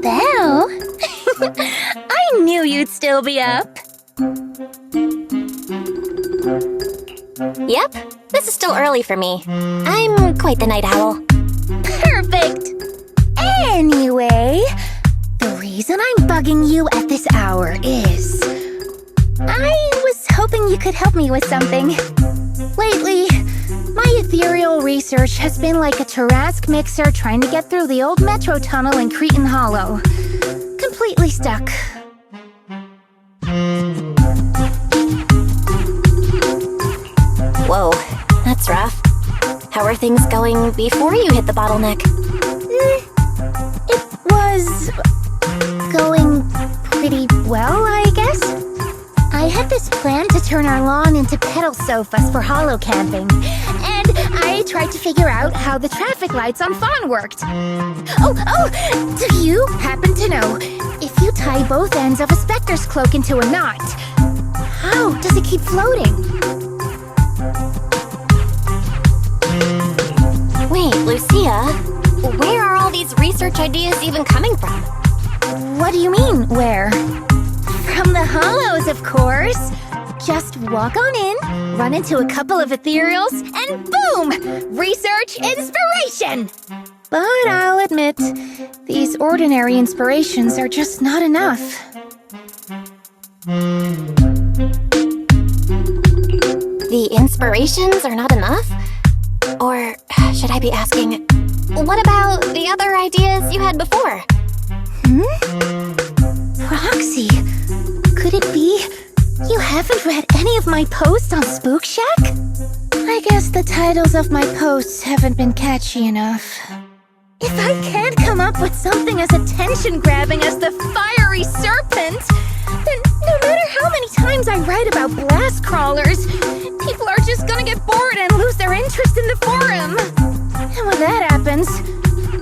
Belle? I knew you'd still be up. Yep, this is still early for me. I'm quite the night owl. Perfect! Anyway, the reason I'm bugging you at this hour is... I was hoping you could help me with something. Lately, my ethereal research has been like a Tarrasque mixer trying to get through the old metro tunnel in Cretan Hollow. Completely stuck. Whoa, that's rough. How are things going before you hit the bottleneck? It was... going pretty well, I guess. I had this plan to turn our lawn into pedal sofas for hollow camping, and I tried to figure out how the traffic lights on Fawn worked. Oh, do you happen to know, if you tie both ends of a Spectre's cloak into a knot, how does it keep floating? Wait, Lucia, where are all these research ideas even coming from? What do you mean, where? From the hollows, of course. Just walk on in, run into a couple of ethereals, and boom! Research inspiration! But I'll admit, these ordinary inspirations are just not enough. The inspirations are not enough? Or should I be asking, what about the other ideas you had before? Roxy, could it be you haven't read any of my posts on Spook Shack? I guess the titles of my posts haven't been catchy enough. If I can't come up with something as attention-grabbing as the fiery serpent, then no matter how many times I write about blast crawlers, people are just gonna get bored and lose their interest in the forum. And when that happens,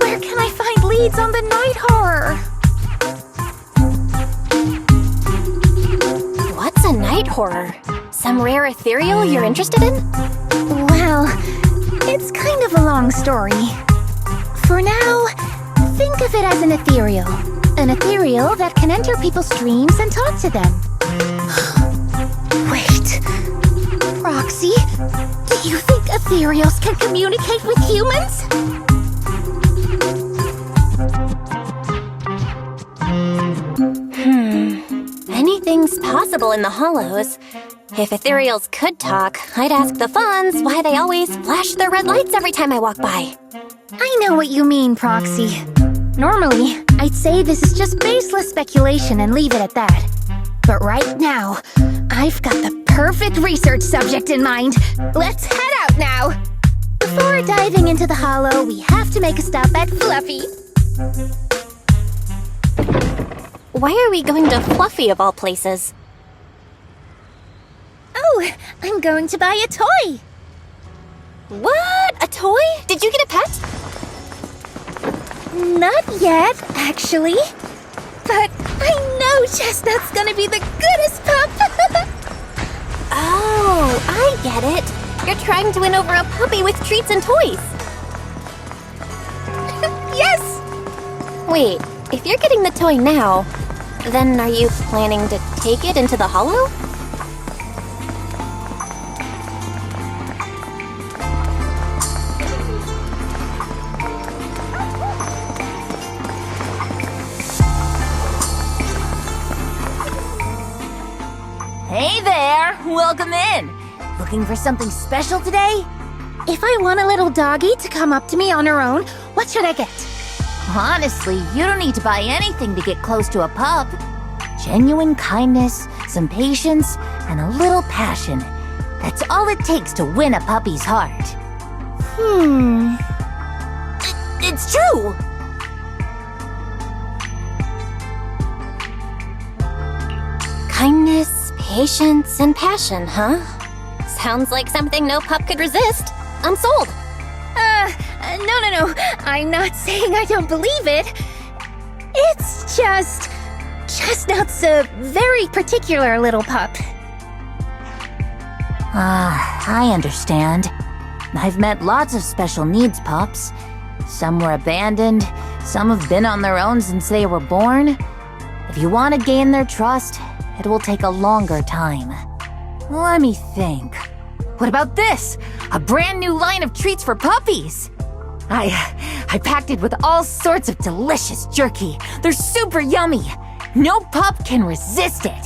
where can I find leads on the night horror? What's a night horror? Some rare ethereal you're interested in? Well, it's kind of a long story. For now, think of it as an ethereal. An ethereal that can enter people's dreams and talk to them. Wait, Roxy, do you think ethereals can communicate with humans? Anything's possible in the hollows. If ethereals could talk, I'd ask the Fawns why they always flash their red lights every time I walk by. I know what you mean, Proxy. Normally, I'd say this is just baseless speculation and leave it at that. But right now, I've got the perfect research subject in mind. Let's head out now! Before diving into the hollow, we have to make a stop at Fluffy. Why are we going to Fluffy of all places? Oh, I'm going to buy a toy! What? A toy? Did you get a pet? Not yet, actually. But I know Chestnut's gonna be the goodest pup! Oh, I get it. You're trying to win over a puppy with treats and toys. Yes! Wait, if you're getting the toy now, then are you planning to take it into the hollow? Hey there! Welcome in! Looking for something special today? If I want a little doggy to come up to me on her own, what should I get? Honestly, you don't need to buy anything to get close to a pup. Genuine kindness, some patience, and a little passion. That's all it takes to win a puppy's heart. It's true! Kindness, patience, and passion, huh? Sounds like something no pup could resist. I'm sold. No. I'm not saying I don't believe it. It's just... Chestnut's a very particular little pup. I understand. I've met lots of special needs pups. Some were abandoned, Some have been on their own since they were born. If you want to gain their trust, it will take a longer time. Let me think. What about this? A brand new line of treats for puppies! I packed it with all sorts of delicious jerky. They're super yummy. No pup can resist it.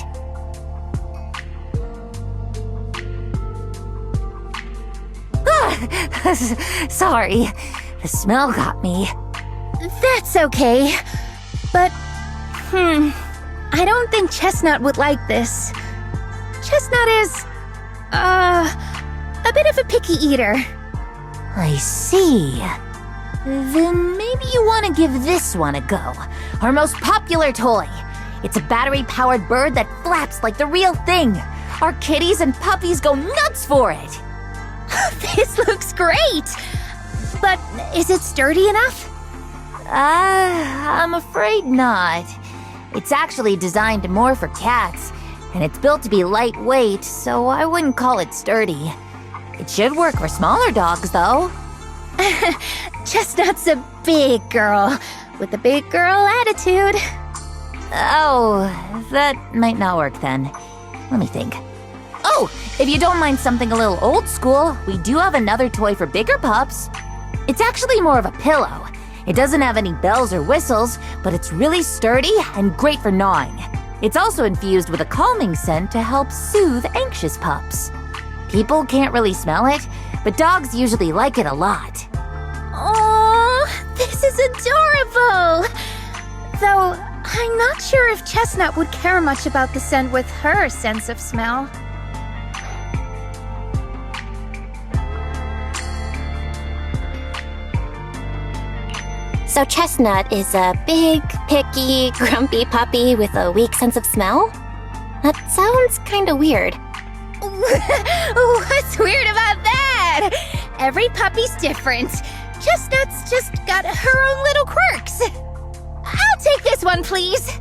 Sorry, the smell got me. That's okay. But, I don't think Chestnut would like this. Chestnut is, a bit of a picky eater. I see. Then maybe you want to give this one a go. Our most popular toy. It's a battery-powered bird that flaps like the real thing. Our kitties and puppies go nuts for it. This looks great! But is it sturdy enough? I'm afraid not. It's actually designed more for cats, and it's built to be lightweight, so I wouldn't call it sturdy. It should work for smaller dogs, though. Chestnut's a big girl, with a big girl attitude. Oh, that might not work then. Let me think. Oh, if you don't mind something a little old school, we do have another toy for bigger pups. It's actually more of a pillow. It doesn't have any bells or whistles, but it's really sturdy and great for gnawing. It's also infused with a calming scent to help soothe anxious pups. People can't really smell it, but dogs usually like it a lot. Aww, this is adorable! Though, I'm not sure if Chestnut would care much about the scent with her sense of smell. So Chestnut is a big, picky, grumpy puppy with a weak sense of smell? That sounds kinda weird. What's weird about that? Every puppy's different. Chestnut's just got her own little quirks. I'll take this one, please.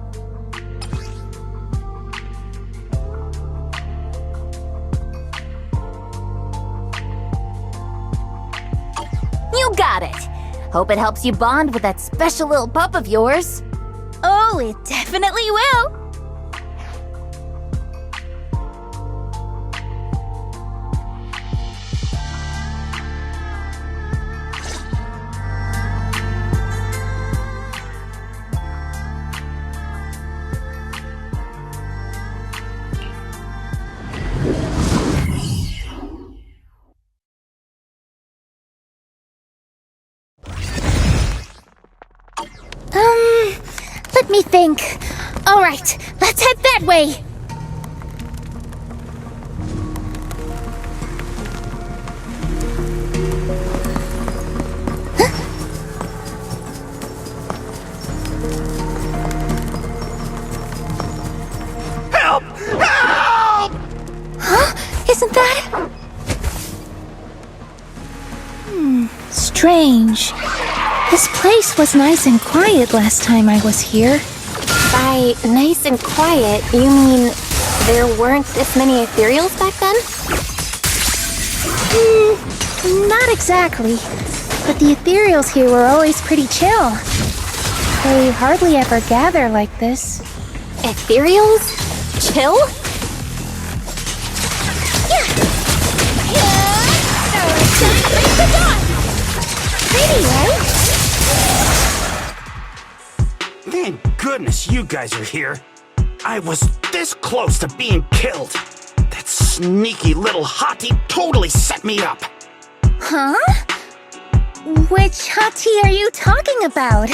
You got it! Hope it helps you bond with that special little pup of yours. Oh, it definitely will. Let me think. All right, let's head that way. Help! Help! Huh? Isn't that... Strange. This place was nice and quiet last time I was here. By nice and quiet, you mean there weren't this many ethereals back then? Not exactly. But the ethereals here were always pretty chill. They hardly ever gather like this. Ethereals? Chill? Pretty, right? Thank goodness you guys are here. I was this close to being killed. That sneaky little hottie totally set me up. Huh? Which hottie are you talking about?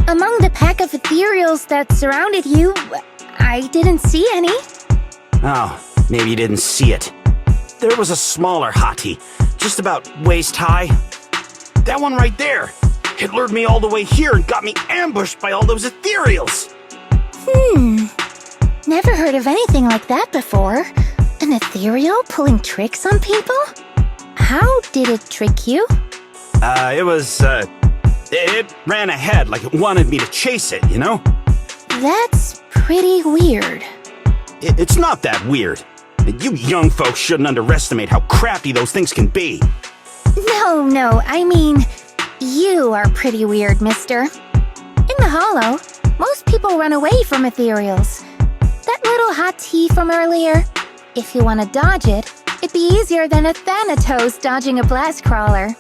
Among the pack of ethereals that surrounded you, I didn't see any. Oh, maybe you didn't see it. There was a smaller hottie, just about waist high. That one right there. It lured me all the way here and got me ambushed by all those ethereals. Never heard of anything like that before. An ethereal pulling tricks on people? How did it trick you? It ran ahead like it wanted me to chase it, you know? That's pretty weird. It's not that weird. You young folks shouldn't underestimate how crafty those things can be. No, I mean, you are pretty weird, mister. In the Hollow, most people run away from ethereals. That little hot tea from earlier, if you want to dodge it, it'd be easier than a Thanatos dodging a blast crawler.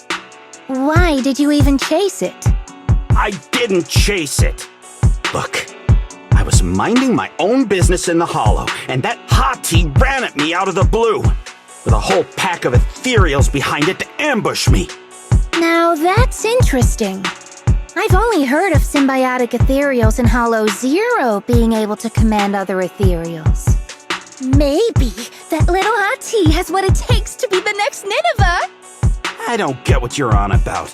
Why did you even chase it? I didn't chase it. Look, I was minding my own business in the Hollow, and that hottie ran at me out of the blue, with a whole pack of ethereals behind it to ambush me. Now that's interesting. I've only heard of symbiotic ethereals in Hollow Zero being able to command other ethereals. Maybe that little hottie has what it takes to be the next Nineveh. I don't get what you're on about.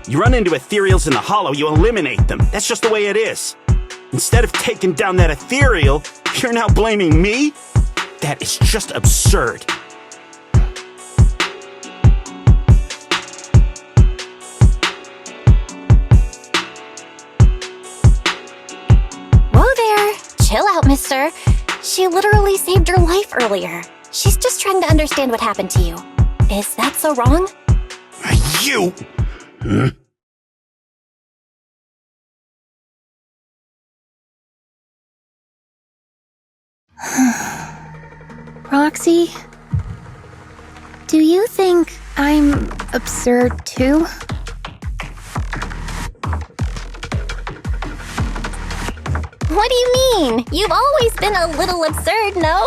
You run into ethereals in the Hollow, you eliminate them. That's just the way it is. Instead of taking down that ethereal, you're now blaming me? That is just absurd. Whoa there! Chill out, mister. She literally saved your life earlier. She's just trying to understand what happened to you. Is that so wrong? You! Roxy, do you think I'm absurd too? What do you mean? You've always been a little absurd, no?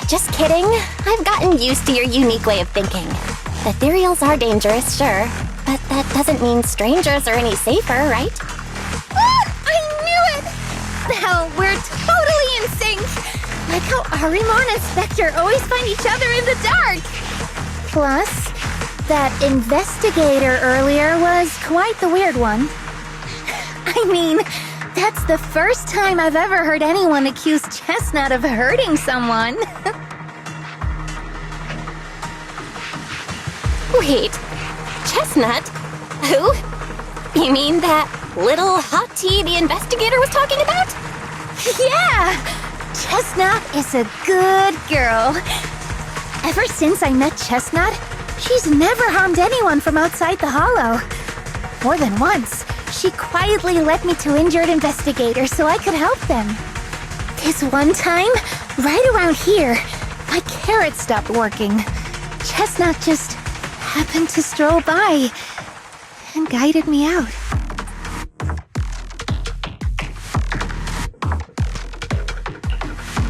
Just kidding. I've gotten used to your unique way of thinking. Ethereals are dangerous, sure, but that doesn't mean strangers are any safer, right? Ah, I knew it! Belle, we're totally in sync! Like how Arimon and Spectre always find each other in the dark! Plus, that investigator earlier was quite the weird one. I mean, that's the first time I've ever heard anyone accuse Chestnut of hurting someone. Wait, Chestnut? Who? You mean that little hot tea the investigator was talking about? Yeah! Chestnut is a good girl. Ever since I met Chestnut, she's never harmed anyone from outside the Hollow. More than once, she quietly led me to injured investigators so I could help them. This one time, right around here, my carrot stopped working. Chestnut just happened to stroll by and guided me out.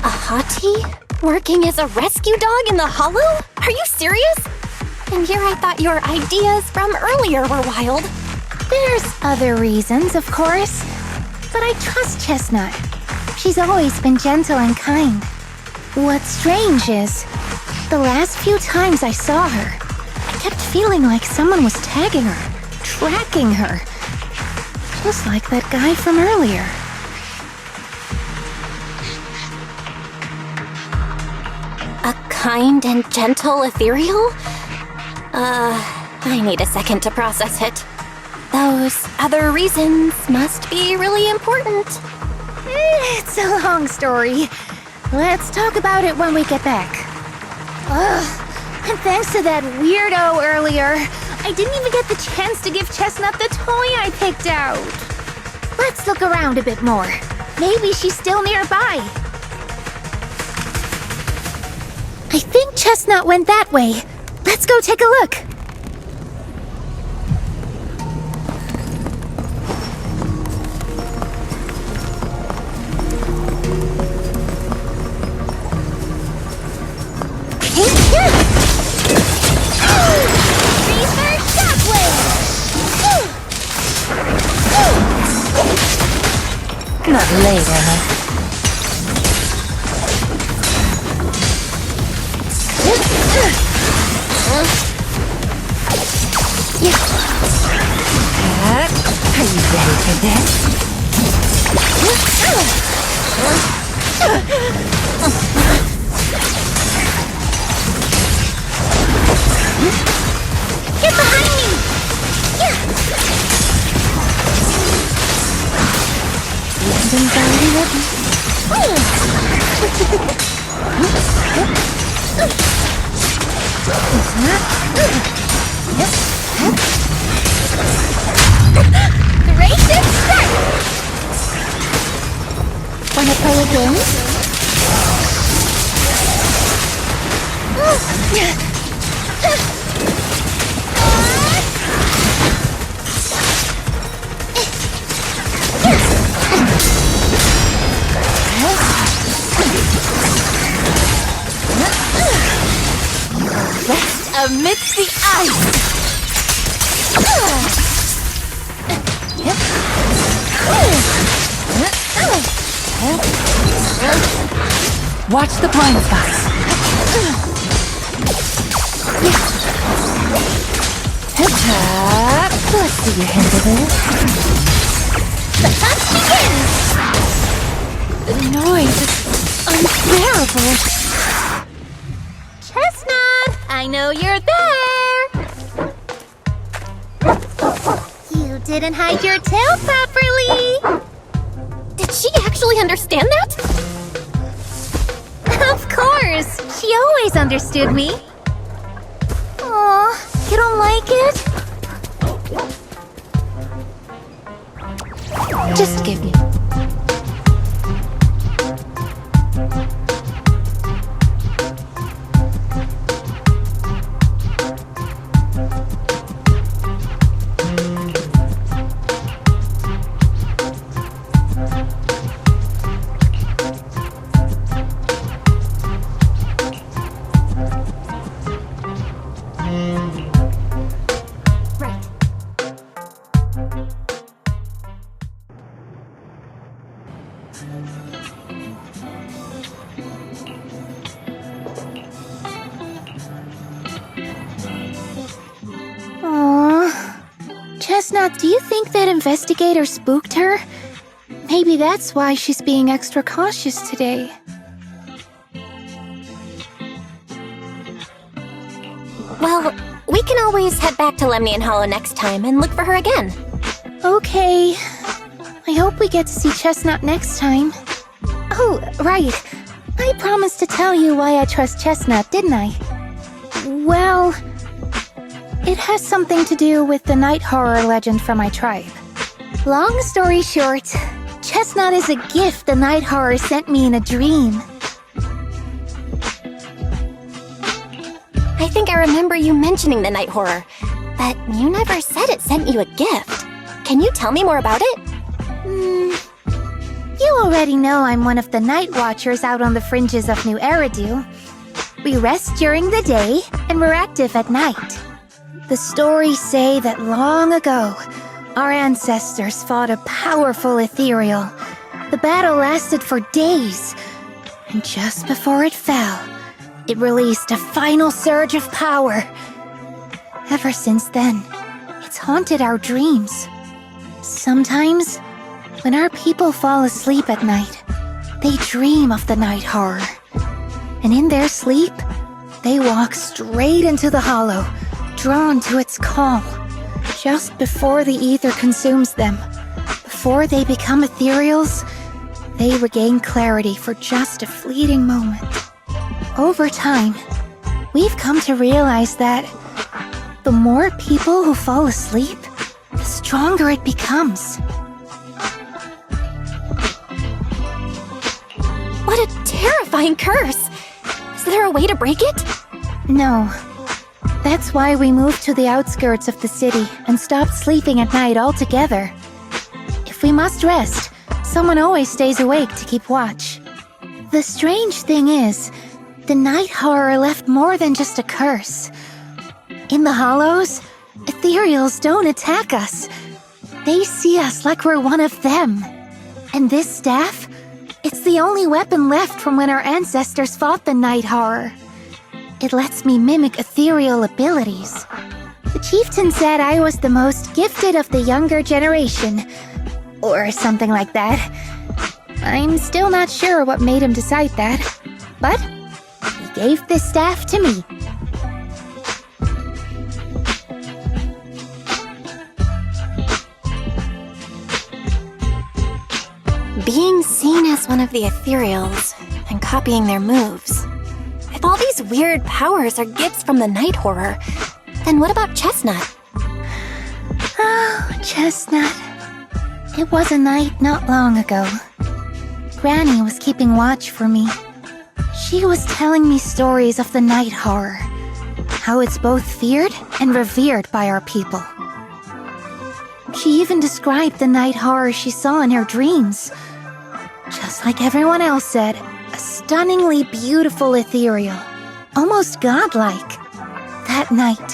A hottie? Working as a rescue dog in the Hollow? Are you serious? And here I thought your ideas from earlier were wild. There's other reasons, of course, but I trust Chestnut. She's always been gentle and kind. What's strange is, the last few times I saw her, I kept feeling like someone was tagging her, tracking her. Just like that guy from earlier. A kind and gentle ethereal? I need a second to process it. Those other reasons must be really important. It's a long story. Let's talk about it when we get back. Ugh, and thanks to that weirdo earlier, I didn't even get the chance to give Chestnut the toy I picked out. Let's look around a bit more. Maybe she's still nearby. I think Chestnut went that way. Let's go take a look. Reverse shockwave! Not later, huh? Are you ready for this? Get behind me! Lessons already written. Gracious! amidst the ice! Watch the blind spots. Let's see your hand of it. The hunt begins! The noise is unbearable. Chestnut, I know you're there! You didn't hide your tail properly! Did she actually understand that? Of course! She always understood me! Aw, you don't like it? Just give me. Chestnut, do you think that investigator spooked her? Maybe that's why she's being extra cautious today. Well, we can always head back to Lemnian Hollow next time and look for her again. Okay. I hope we get to see Chestnut next time. Oh, right. I promised to tell you why I trust Chestnut, didn't I? Well, it has something to do with the night horror legend from my tribe. Long story short, Chestnut is a gift the night horror sent me in a dream. I think I remember you mentioning the night horror, but you never said it sent you a gift. Can you tell me more about it? You already know I'm one of the night watchers out on the fringes of New Eridu. We rest during the day, and we're active at night. The stories say that long ago, our ancestors fought a powerful ethereal. The battle lasted for days, and just before it fell, it released a final surge of power. Ever since then, it's haunted our dreams. Sometimes, when our people fall asleep at night, they dream of the night horror. And in their sleep, they walk straight into the hollow, drawn to its call. Just before the ether consumes them, before they become ethereals, they regain clarity for just a fleeting moment. Over time, we've come to realize that the more people who fall asleep, the stronger it becomes. What a terrifying curse! Is there a way to break it? No. That's why we moved to the outskirts of the city and stopped sleeping at night altogether. If we must rest, someone always stays awake to keep watch. The strange thing is, the night horror left more than just a curse. In the hollows, ethereals don't attack us. They see us like we're one of them. And this staff, it's the only weapon left from when our ancestors fought the night horror. It lets me mimic ethereal abilities. The chieftain said I was the most gifted of the younger generation, or something like that. I'm still not sure what made him decide that, but he gave this staff to me. Being seen as one of the ethereals and copying their moves. If all these weird powers are gifts from the night horror, then what about Chestnut? Oh, Chestnut. It was a night not long ago. Granny was keeping watch for me. She was telling me stories of the night horror, how it's both feared and revered by our people. She even described the night horror she saw in her dreams. Just like everyone else said, a stunningly beautiful ethereal, almost godlike. that night,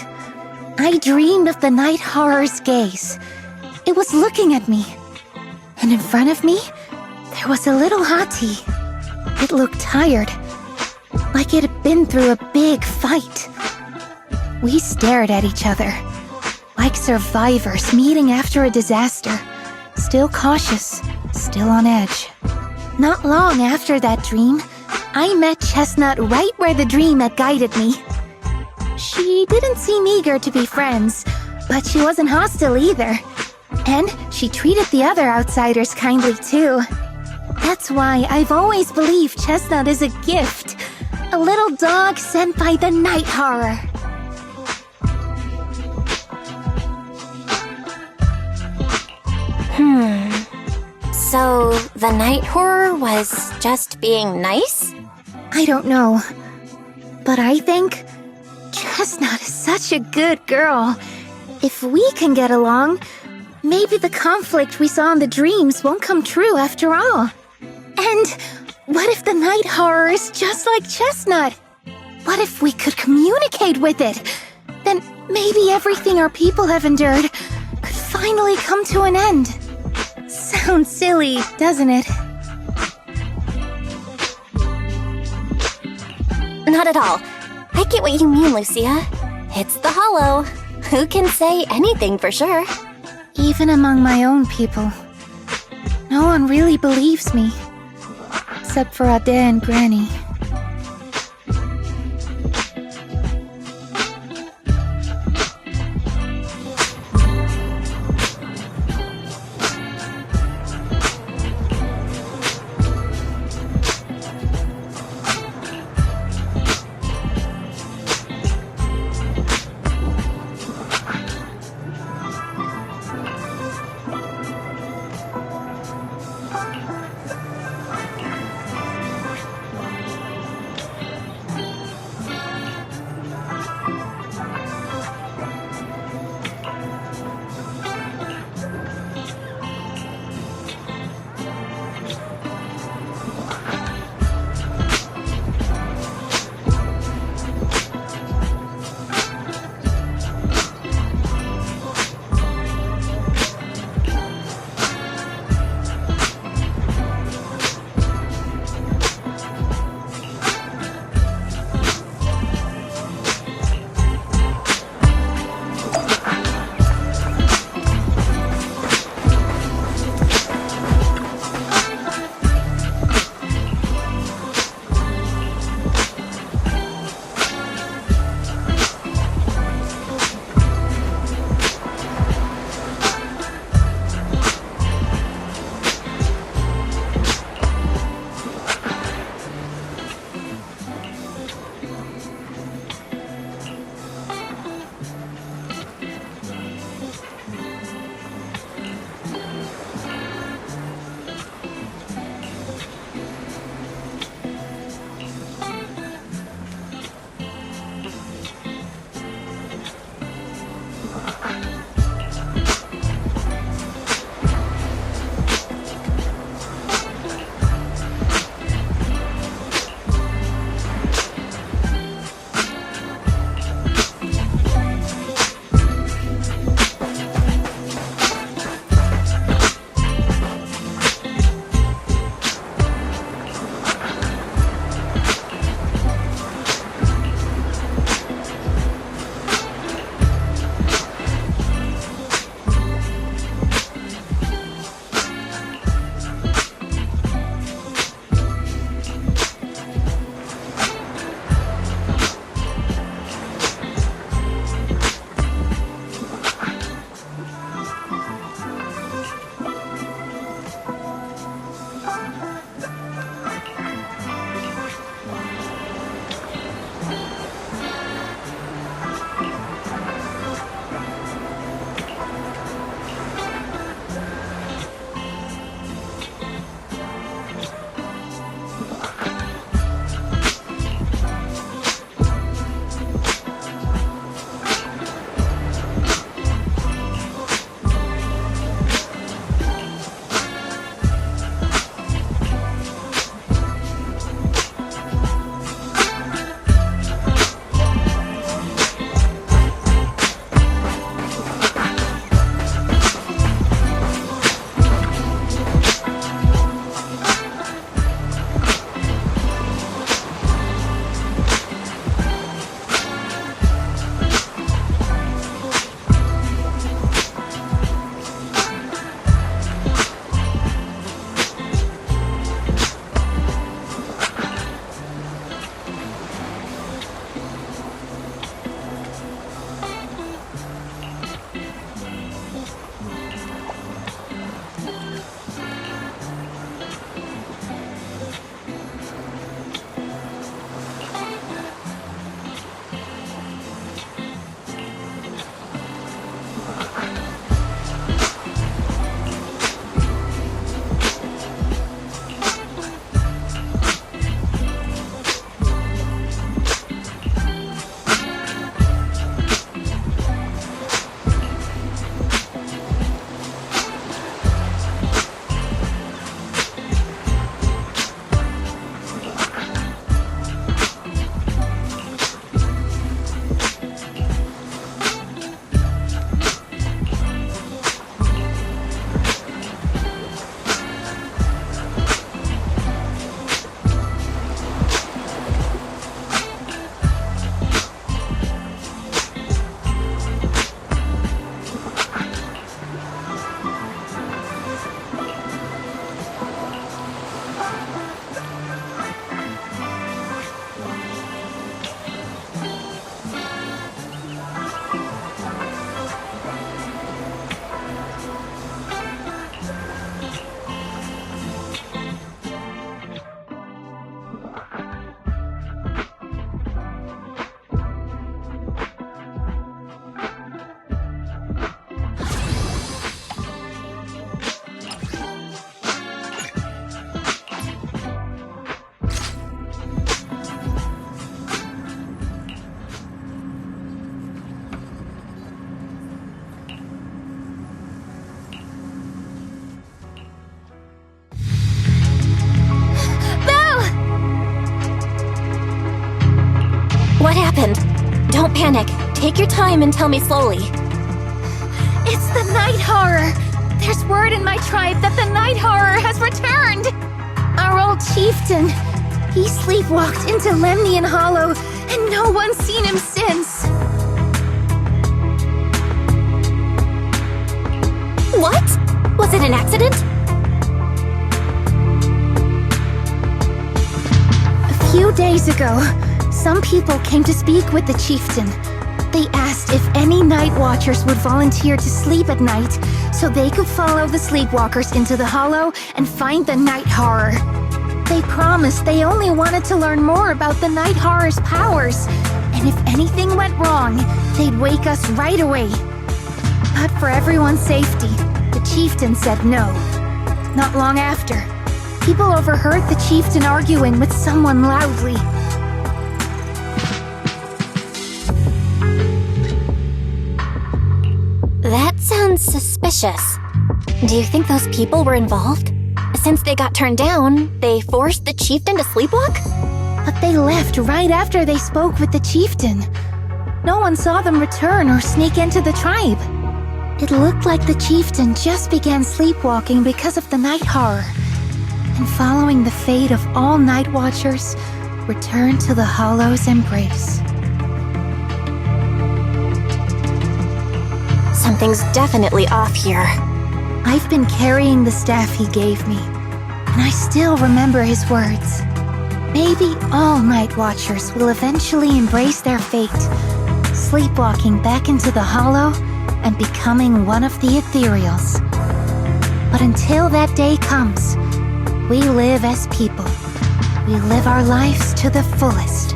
I dreamed of the night horror's gaze. It was looking at me. And in front of me, there was a little hottie. It looked tired, like it had been through a big fight. We stared at each other, like survivors meeting after a disaster, still cautious, still on edge. Not long after that dream, I met Chestnut right where the dream had guided me. She didn't seem eager to be friends, but she wasn't hostile either. And she treated the other outsiders kindly too. That's why I've always believed Chestnut is a gift. A little dog sent by the night horror. So, the night horror was just being nice? I don't know. But I think Chestnut is such a good girl. If we can get along, maybe the conflict we saw in the dreams won't come true after all. And what if the night horror is just like Chestnut? What if we could communicate with it? Then maybe everything our people have endured could finally come to an end. Sounds silly, doesn't it? Not at all. I get what you mean, Lucia. It's the hollow. Who can say anything for sure? Even among my own people, no one really believes me. Except for Ade and Granny. happened? Don't panic. Take your time and tell me slowly. It's the Night Horror! There's word in my tribe that the Night Horror has returned! Our old chieftain. He sleepwalked into Lemnian Hollow, and no one's seen him since. What? Was it an accident? A few days ago, some people came to speak with the chieftain. They asked if any night watchers would volunteer to sleep at night so they could follow the sleepwalkers into the hollow and find the Night Horror. They promised they only wanted to learn more about the Night Horror's powers, and if anything went wrong, they'd wake us right away. But for everyone's safety, the chieftain said no. Not long after, people overheard the chieftain arguing with someone loudly. That sounds suspicious. Do you think those people were involved? Since they got turned down, they forced the chieftain to sleepwalk? But they left right after they spoke with the chieftain. No one saw them return or sneak into the tribe. It looked like the chieftain just began sleepwalking because of the Night Horror, and following the fate of all night watchers, returned to the Hollow's embrace. Something's definitely off here. I've been carrying the staff he gave me, and I still remember his words. Maybe all night watchers will eventually embrace their fate, sleepwalking back into the Hollow and becoming one of the ethereals. But until that day comes, we live as people. We live our lives to the fullest.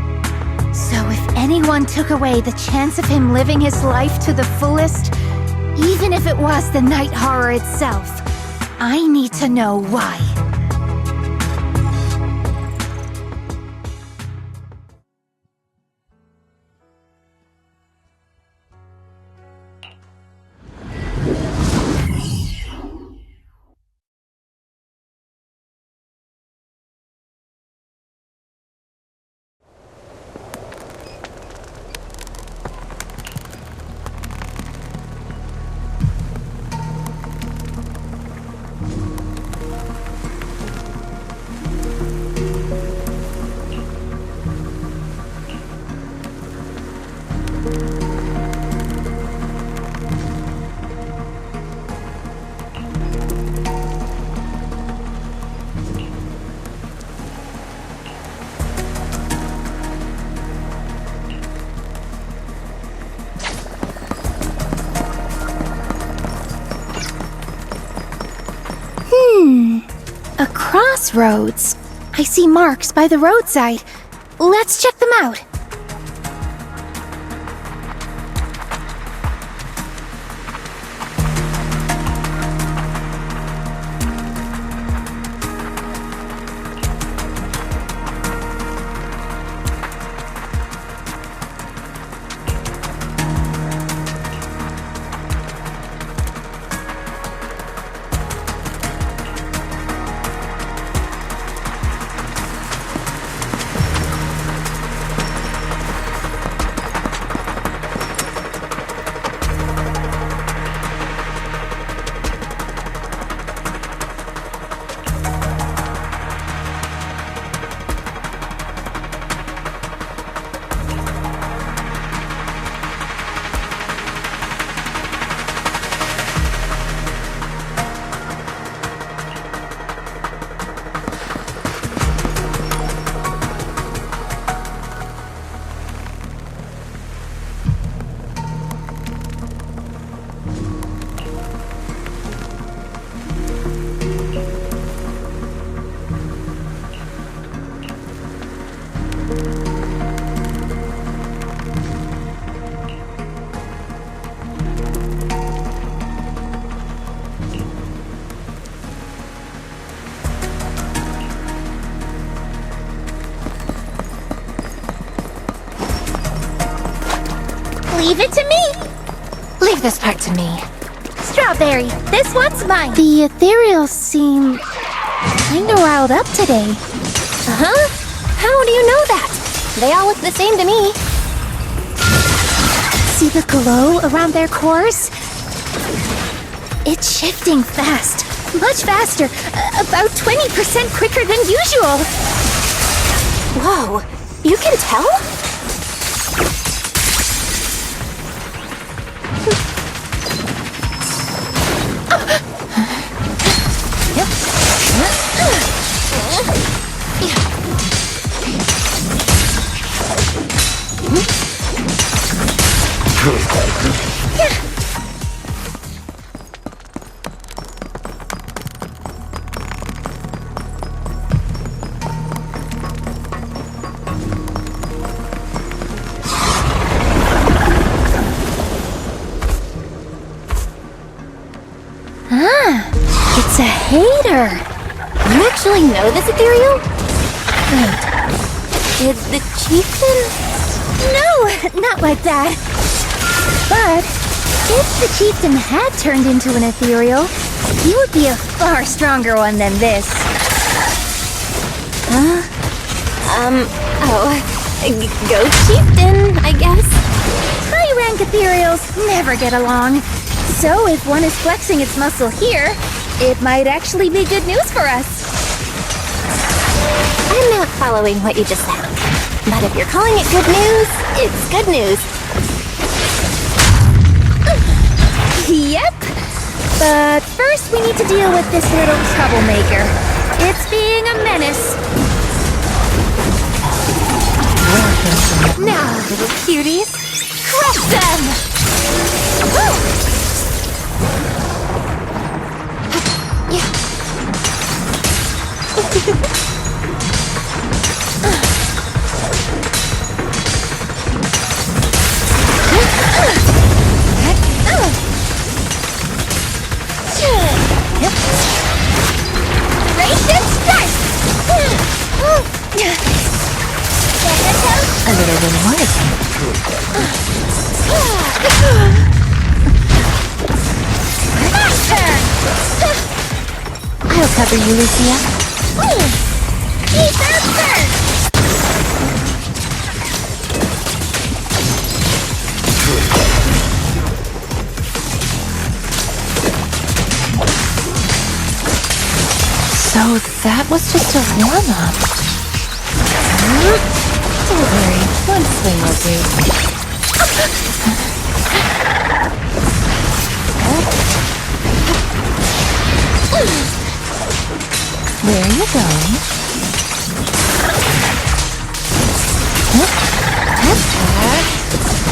So if anyone took away the chance of him living his life to the fullest, even if it was the Night Horror itself, I need to know why. A crossroads. I see marks by the roadside. Let's check them out. Leave it to me! Leave this part to me. Strawberry, this one's mine. The ethereals seem kinda riled up today. Huh? How do you know that? They all look the same to me. See the glow around their cores? It's shifting fast. Much faster. About 20% quicker than usual. Whoa, you can tell? It's a hater. You actually know this ethereal? Wait, did the chieftain? No, not like that. But if the chieftain had turned into an ethereal, he would be a far stronger one than this. Go chieftain, I guess. High-rank ethereals never get along. So if one is flexing its muscle here, it might actually be good news for us. I'm not following what you just said. But if you're calling it good news, it's good news. Yep. But first we need to deal with this little troublemaker. It's being a menace. Now, little cuties, crush them! A little reward. I'll cover you, Lucia. So that was just a warm-up. Don't worry, one swing will do. Where are you going?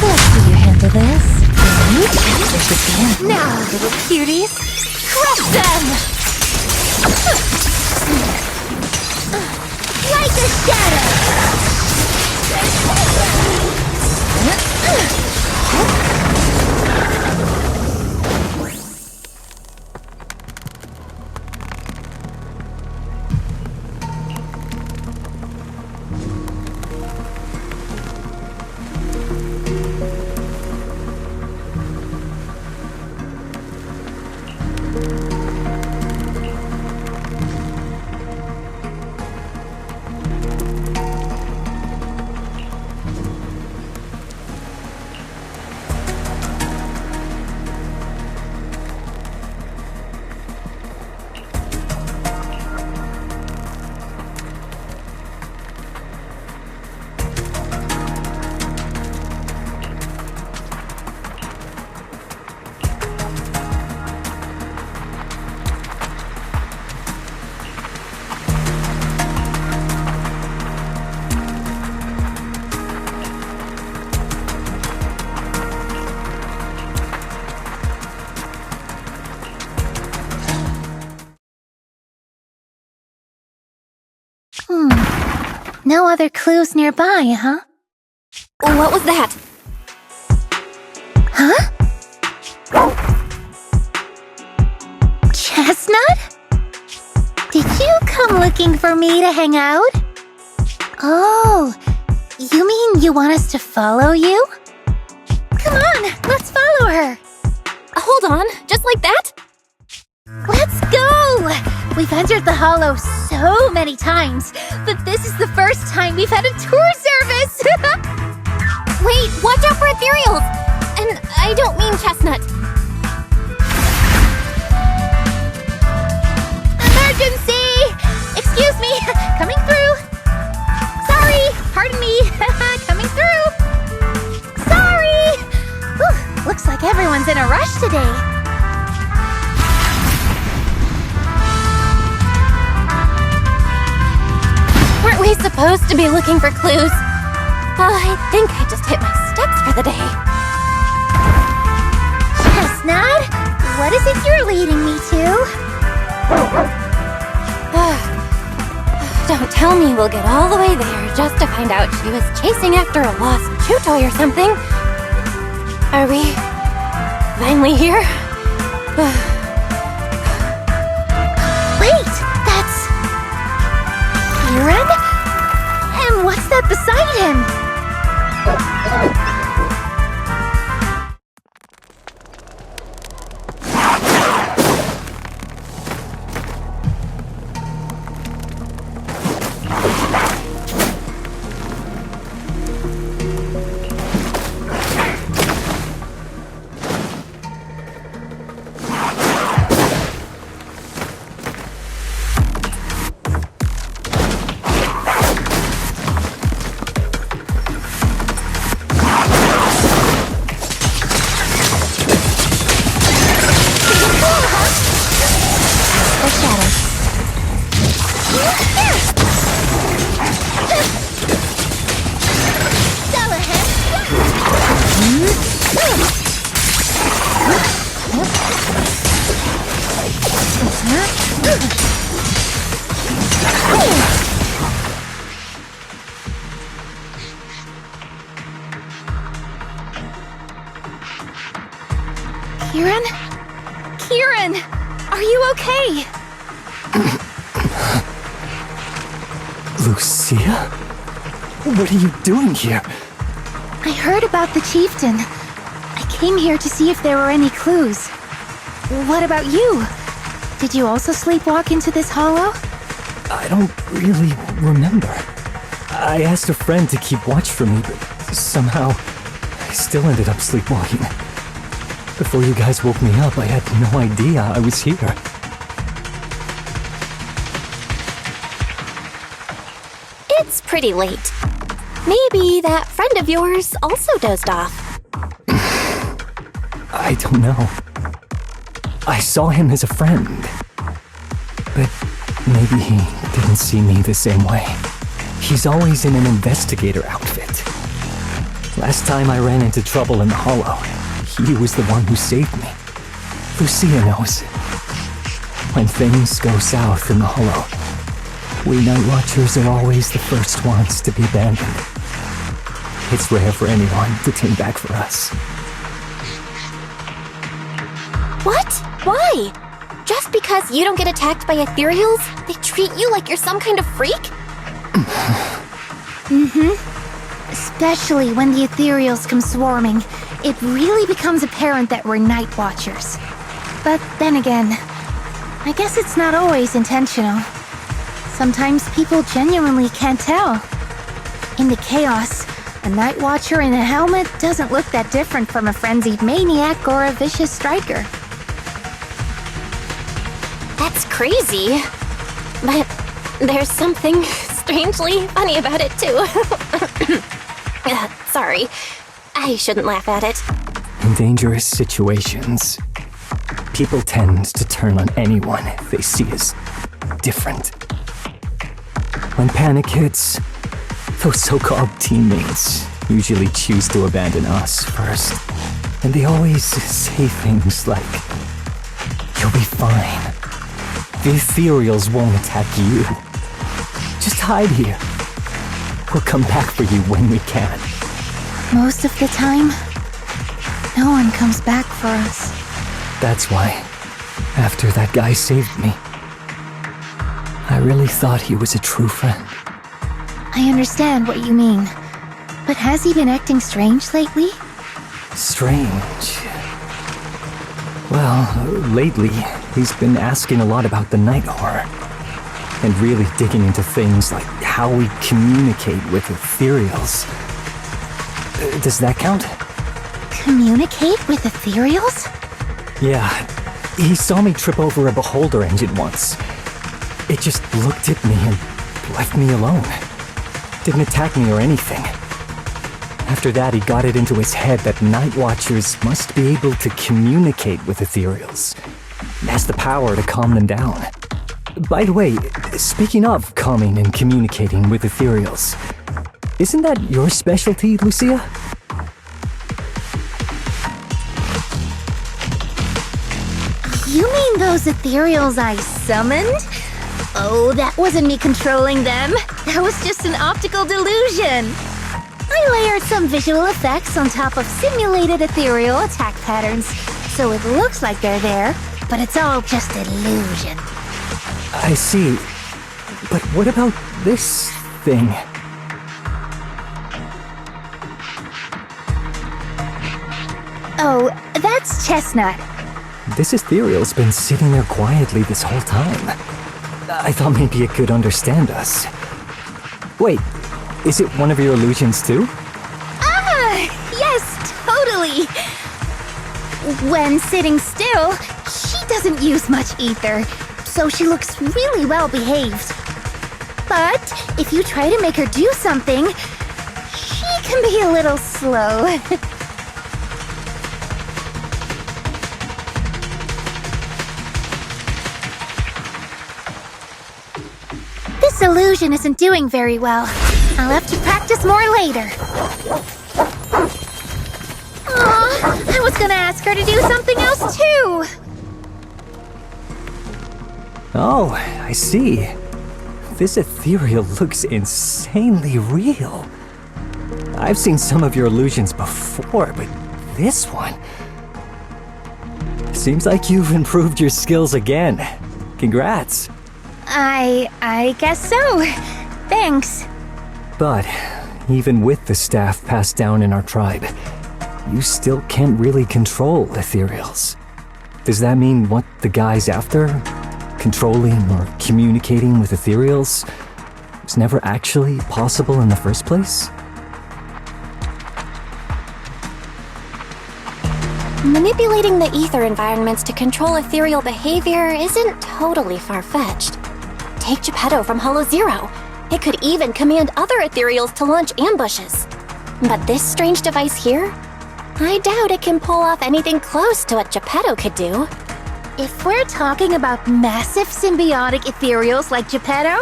Let's see you handle this. Now, little cuties, crush them! Like a shadow! No other clues nearby, huh? What was that? Huh? Chestnut? Did you come looking for me to hang out? Oh, you mean you want us to follow you? Come on, let's follow her. Hold on, just like that? Let's go! We've entered the Hollow so many times, but this is the first time we've had a tour service! Wait, watch out for ethereals! And And I don't mean chestnut. Emergency! Excuse me, coming through. Sorry, pardon me, coming through. Sorry! Whew, looks like everyone's in a rush today. Weren't we supposed to be looking for clues? I think I just hit my steps for the day. Chestnut, what is it you're leading me to? Don't tell me we'll get all the way there just to find out she was chasing after a lost chew toy or something. Are we finally here? Wait, that's... Kieran? And what's that beside him? Kieran? Kieran! Are you okay? Lucia? What are you doing here? I heard about the chieftain. I came here to see if there were any clues. What about you? Did you also sleepwalk into this hollow? I don't really remember. I asked a friend to keep watch for me, but somehow I still ended up sleepwalking. Before you guys woke me up, I had no idea I was here. It's pretty late. Maybe that friend of yours also dozed off. I don't know. I saw him as a friend. But maybe he didn't see me the same way. He's always in an investigator outfit. Last time I ran into trouble in the hollow, he was the one who saved me. Lucia knows. When things go south in the hollow, we Night Watchers are always the first ones to be abandoned. It's rare for anyone to turn back for us. What? Why? Just because you don't get attacked by ethereals, they treat you like you're some kind of freak? Especially when the ethereals come swarming, it really becomes apparent that we're Night Watchers. But then again, I guess it's not always intentional. Sometimes people genuinely can't tell. In the chaos, a Night Watcher in a helmet doesn't look that different from a frenzied maniac or a vicious striker. That's crazy. But there's something strangely funny about it, too. Sorry. I shouldn't laugh at it. In dangerous situations, people tend to turn on anyone they see as different. When panic hits, those so-called teammates usually choose to abandon us first. And they always say things like, "You'll be fine. The ethereals won't attack you. Just hide here. We'll come back for you when we can." Most of the time, no one comes back for us. That's why, after that guy saved me, I really thought he was a true friend. I understand what you mean. But has he been acting strange lately? Strange. Well, lately, he's been asking a lot about the night horror. And really digging into things like how we communicate with ethereals. Does that count? communicate with ethereals? Yeah, he saw me trip over a beholder engine once. It just looked at me and left me alone. Didn't attack me or anything. After that, he got it into his head that Night Watchers must be able to communicate with ethereals. It has the power to calm them down. By the way, speaking of calming and communicating with ethereals, isn't that your specialty, Lucia? You mean those ethereals I summoned? Oh, that wasn't me controlling them. That was just an optical delusion. I layered some visual effects on top of simulated ethereal attack patterns, so it looks like they're there, but it's all just illusion. I see. But what about this thing? Oh, that's Chestnut. This ethereal's been sitting there quietly this whole time. I thought maybe it could understand us. Wait, is it one of your illusions too? Ah, yes, totally. When sitting still, she doesn't use much ether, so she looks really well behaved. But if you try to make her do something, she can be a little slow. This illusion isn't doing very well. I'll have to practice more later. Aw, I was gonna ask her to do something else too. Oh, I see. This ethereal looks insanely real. I've seen some of your illusions before, but this one... Seems like you've improved your skills again. Congrats. I guess so. Thanks. But even with the staff passed down in our tribe, you still can't really control ethereals. Does that mean what the guy's after? Controlling or communicating with ethereals was never actually possible in the first place? Manipulating the ether environments to control ethereal behavior isn't totally far-fetched. Take Geppetto from Hollow Zero. It could even command other ethereals to launch ambushes. But this strange device here? I doubt it can pull off anything close to what Geppetto could do. If we're talking about massive symbiotic ethereals like Geppetto,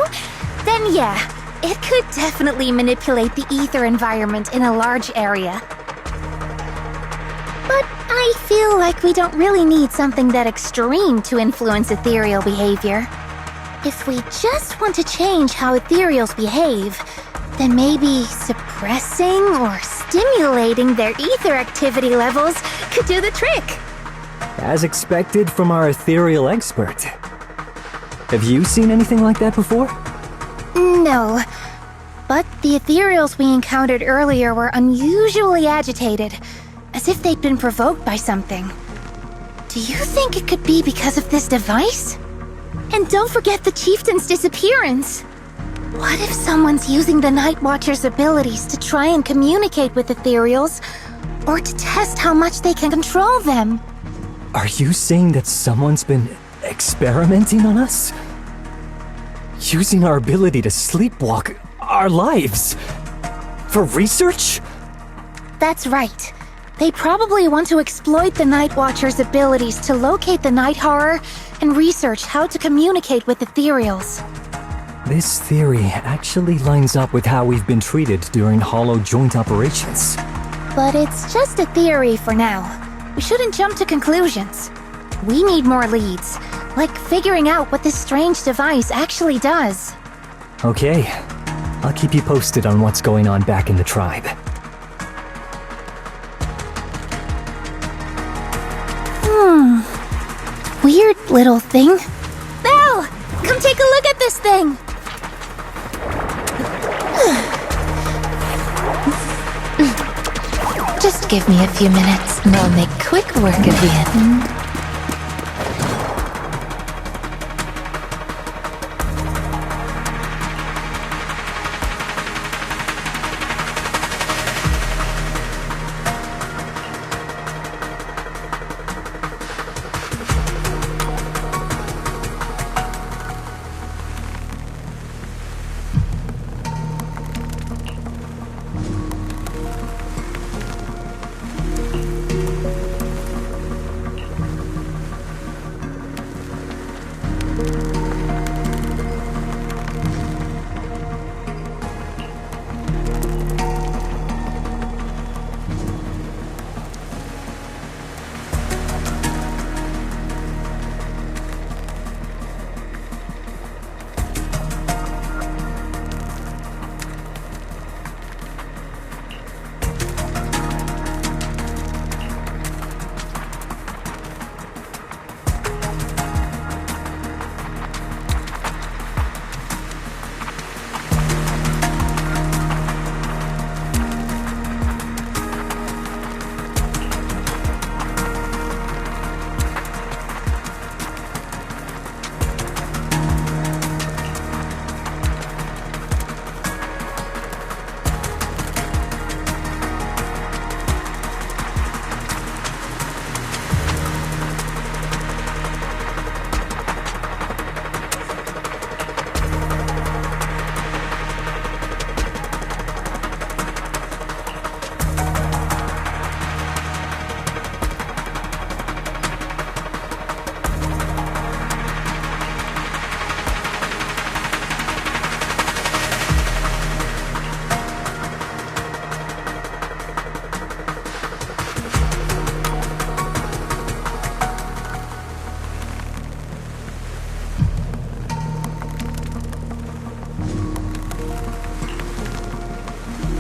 then yeah, it could definitely manipulate the ether environment in a large area. But I feel like we don't really need something that extreme to influence ethereal behavior. If we just want to change how ethereals behave, then maybe suppressing or stimulating their ether activity levels could do the trick. As expected from our ethereal expert. Have you seen anything like that before? No, but the ethereals we encountered earlier were unusually agitated, as if they'd been provoked by something. Do you think it could be because of this device? And don't forget the chieftain's disappearance. What if someone's using the Night Watcher's abilities to try and communicate with ethereals, or to test how much they can control them? Are you saying that someone's been experimenting on us? Using our ability to sleepwalk our lives? For research? That's right. They probably want to exploit the Night Watcher's abilities to locate the night horror and research how to communicate with ethereals. This theory actually lines up with how we've been treated during Hollow joint operations. But it's just a theory for now. We shouldn't jump to conclusions. We need more leads, like figuring out what this strange device actually does. Okay, I'll keep you posted on what's going on back in the tribe. Weird little thing. Belle! Come take a look at this thing! Just give me a few minutes and I'll make quick work of the end.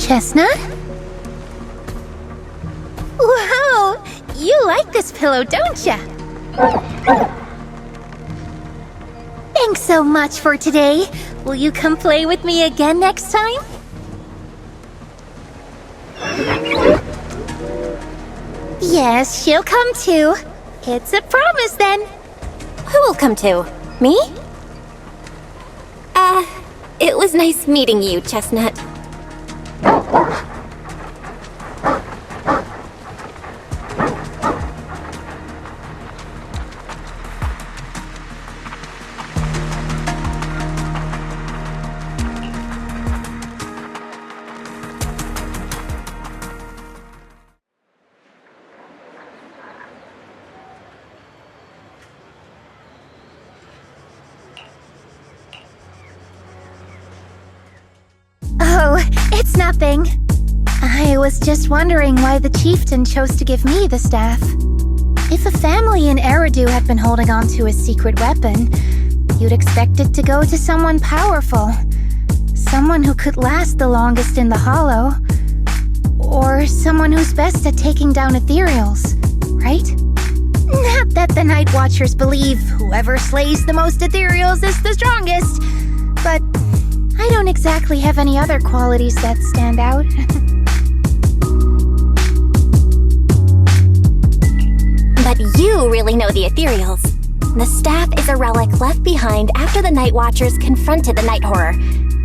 Chestnut? Wow! You like this pillow, don't ya? Thanks so much for today. Will you come play with me again next time? Yes, she'll come too. It's a promise then. Who will come to? Me? It was nice meeting you, Chestnut. Oh, it's nothing. I was just wondering why the chieftain chose to give me the staff. If a family in Eridu had been holding on to a secret weapon, you'd expect it to go to someone powerful. Someone who could last the longest in the Hollow. Or someone who's best at taking down ethereals, right? Not that the Night Watchers believe whoever slays the most ethereals is the strongest, but I don't exactly have any other qualities that stand out. But you really know the ethereals. The staff is a relic left behind after the Night Watchers confronted the Night Horror.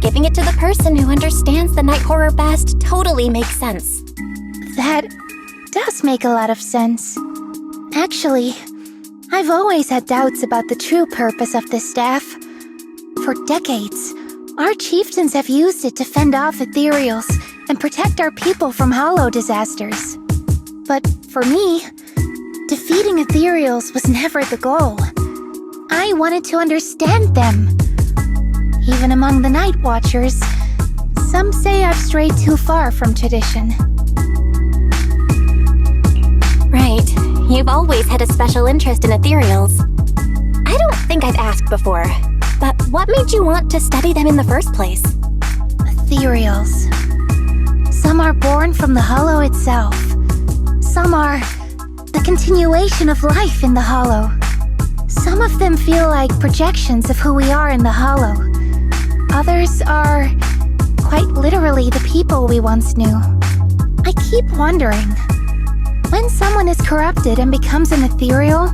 Giving it to the person who understands the Night Horror best totally makes sense. That does make a lot of sense. Actually, I've always had doubts about the true purpose of this staff. For decades, our chieftains have used it to fend off ethereals and protect our people from hollow disasters. But for me, defeating ethereals was never the goal. I wanted to understand them. Even among the Night Watchers, some say I've strayed too far from tradition. Right. You've always had a special interest in ethereals. I don't think I've asked before, but what made you want to study them in the first place? Ethereals. Some are born from the Hollow itself. Some are the continuation of life in the Hollow. Some of them feel like projections of who we are in the Hollow. Others are quite literally the people we once knew. I keep wondering, when someone is corrupted and becomes an ethereal,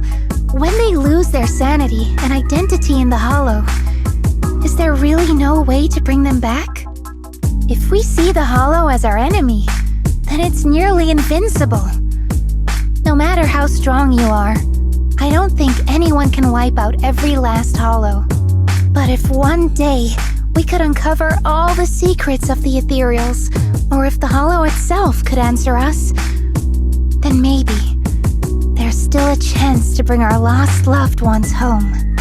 when they lose their sanity and identity in the Hollow, is there really no way to bring them back? If we see the Hollow as our enemy, then it's nearly invincible. No matter how strong you are, I don't think anyone can wipe out every last Hollow. But if one day we could uncover all the secrets of the ethereals, or if the Hollow itself could answer us, then maybe there's still a chance to bring our lost loved ones home.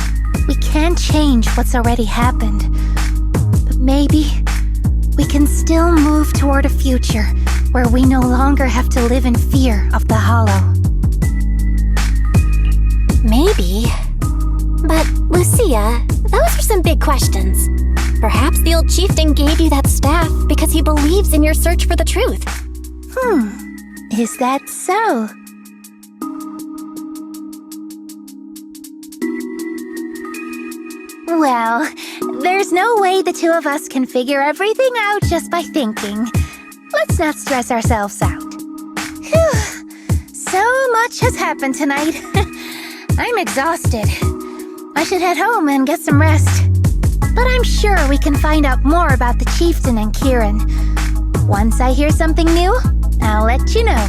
We can't change what's already happened, but maybe we can still move toward a future where we no longer have to live in fear of the Hollow. Maybe. But, Lucia, those are some big questions. Perhaps the old chieftain gave you that staff because he believes in your search for the truth. Is that so? Well, there's no way the two of us can figure everything out just by thinking. Let's not stress ourselves out. Phew. So much has happened tonight. I'm exhausted. I should head home and get some rest. But I'm sure we can find out more about the chieftain and Kieran. Once I hear something new, I'll let you know.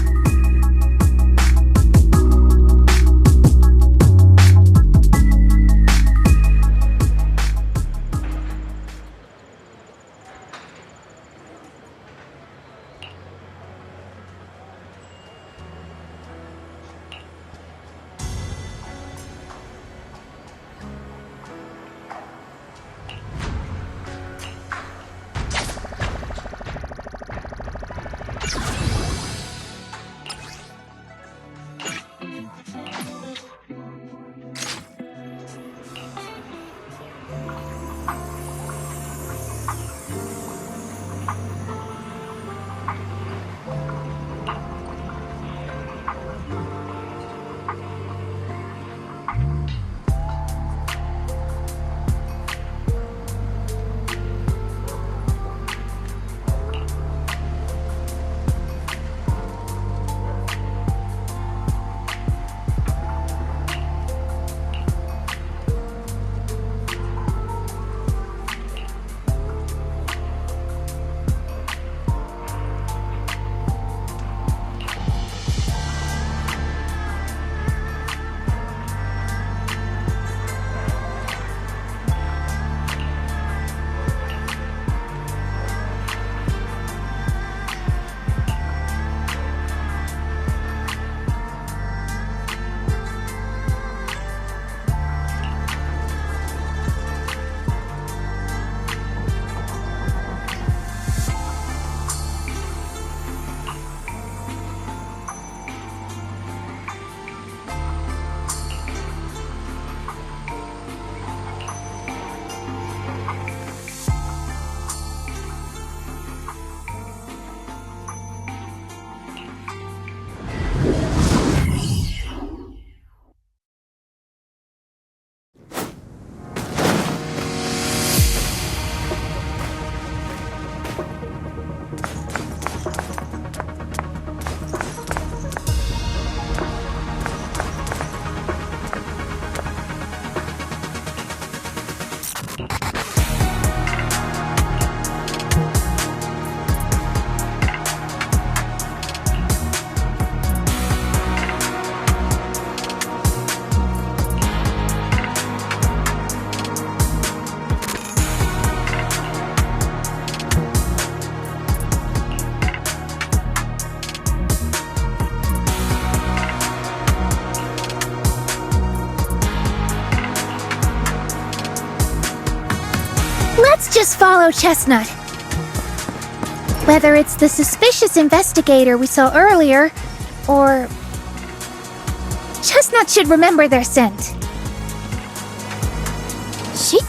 Let's just follow Chestnut. Whether it's the suspicious investigator we saw earlier, or... Chestnut should remember their scent. She...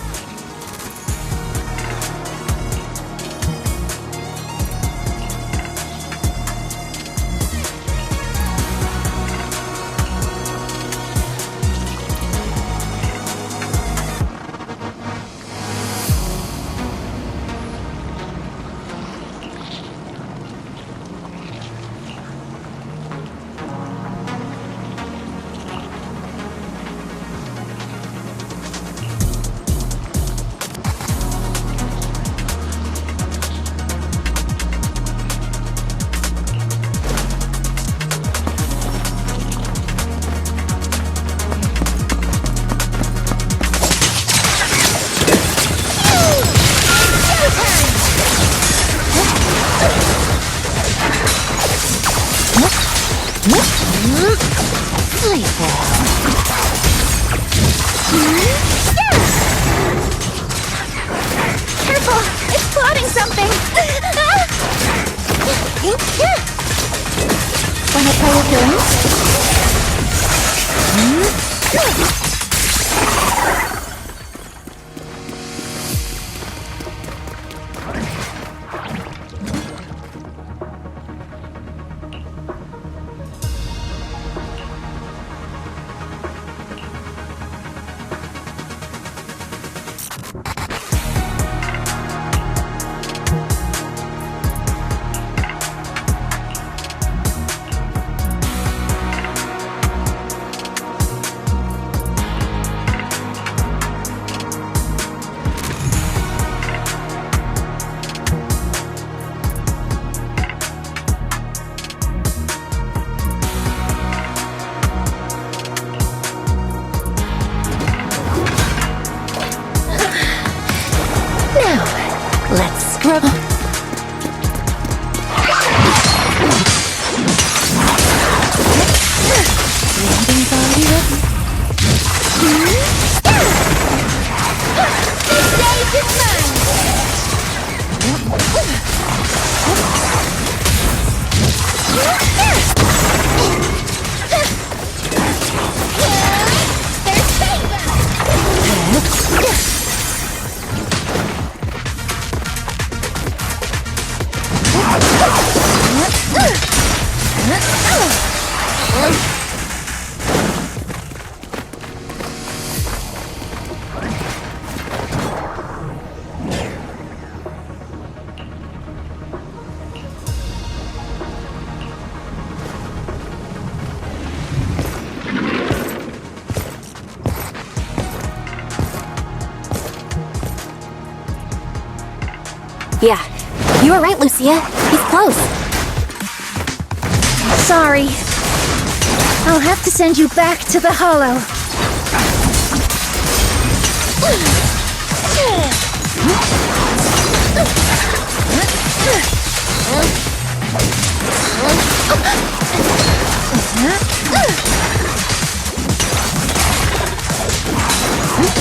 Careful! It's plotting something! Wanna play with games? Let's scrub... Landing's already ready. The stage is mine! There's favor! Yeah, you were right, Lucia. He's close. Sorry. I'll have to send you back to the Hollow.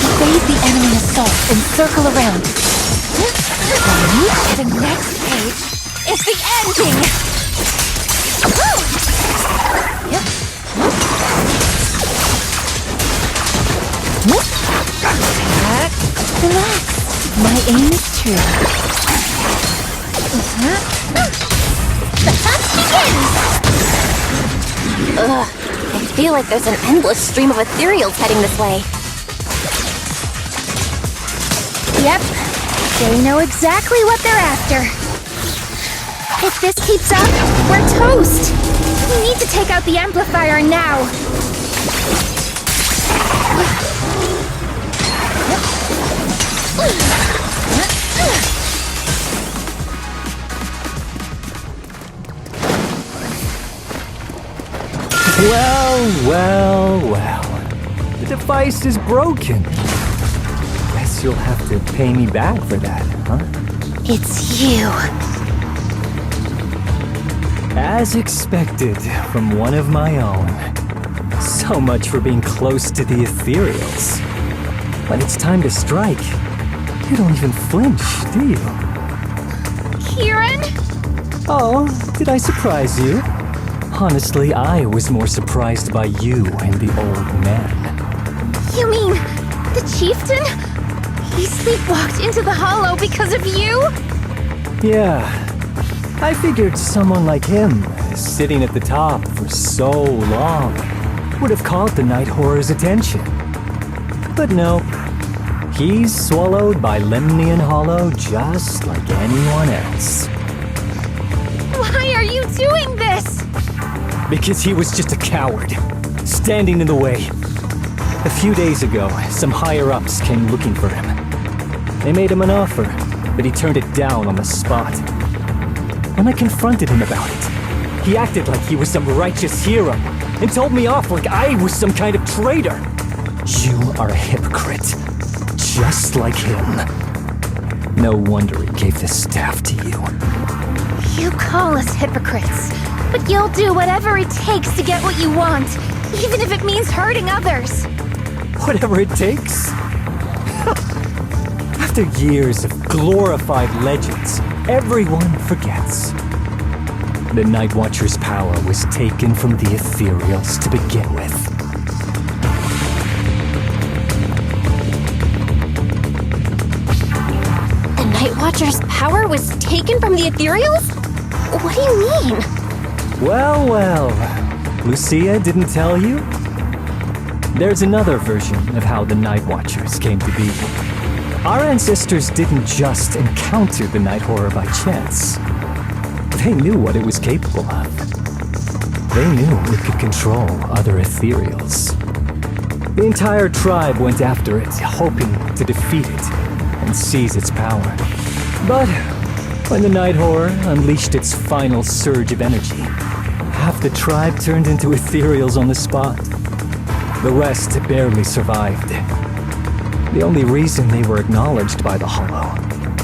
Evade the enemy assault and circle around. The next page is the ending! Relax. My aim is true. The hunt begins! Ugh, I feel like there's an endless stream of ethereals heading this way. Yep. They know exactly what they're after. If this keeps up, we're toast! We need to take out the amplifier now! Well. The device is broken. Guess you'll have to pay me back for that, huh? It's you. As expected from one of my own. So much for being close to the ethereals. When it's time to strike, You don't even flinch, do you? Kieran? Oh, did I surprise you? Honestly, I was more surprised by you and the old man. You mean the chieftain? He sleepwalked into the hollow because of you? Yeah. I figured someone like him, sitting at the top for so long, would have caught the night horror's attention. But no. He's swallowed by Lemnian Hollow just like anyone else. Why are you doing this? Because he was just a coward, standing in the way. A few days ago, some higher-ups came looking for him. They made him an offer, but he turned it down on the spot. When I confronted him about it, he acted like he was some righteous hero and told me off like I was some kind of traitor. You are a hypocrite, just like him. No wonder he gave the staff to you. You call us hypocrites, but you'll do whatever it takes to get what you want, even if it means hurting others. Whatever it takes? After years of glorified legends, everyone forgets. The Night Watcher's power was taken from the Ethereals to begin with. The Night Watcher's power was taken from the Ethereals? What do you mean? Well, Lucia didn't tell you? There's another version of how the Night Watchers came to be. Our ancestors didn't just encounter the Night Horror by chance. They knew what it was capable of. They knew it could control other Ethereals. The entire tribe went after it, hoping to defeat it and seize its power. But when the Night Horror unleashed its final surge of energy, half the tribe turned into Ethereals on the spot. The rest barely survived. The only reason they were acknowledged by the Hollow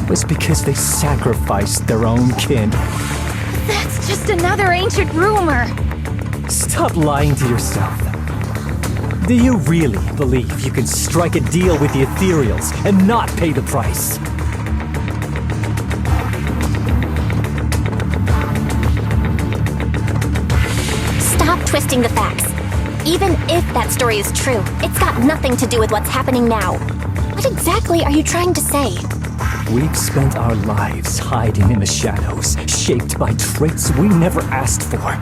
was because they sacrificed their own kin. That's just another ancient rumor. Stop lying to yourself. Do you really believe you can strike a deal with the Ethereals and not pay the price? Stop twisting the facts. Even if that story is true, it's got nothing to do with what's happening now. What exactly are you trying to say? We've spent our lives hiding in the shadows, shaped by traits we never asked for.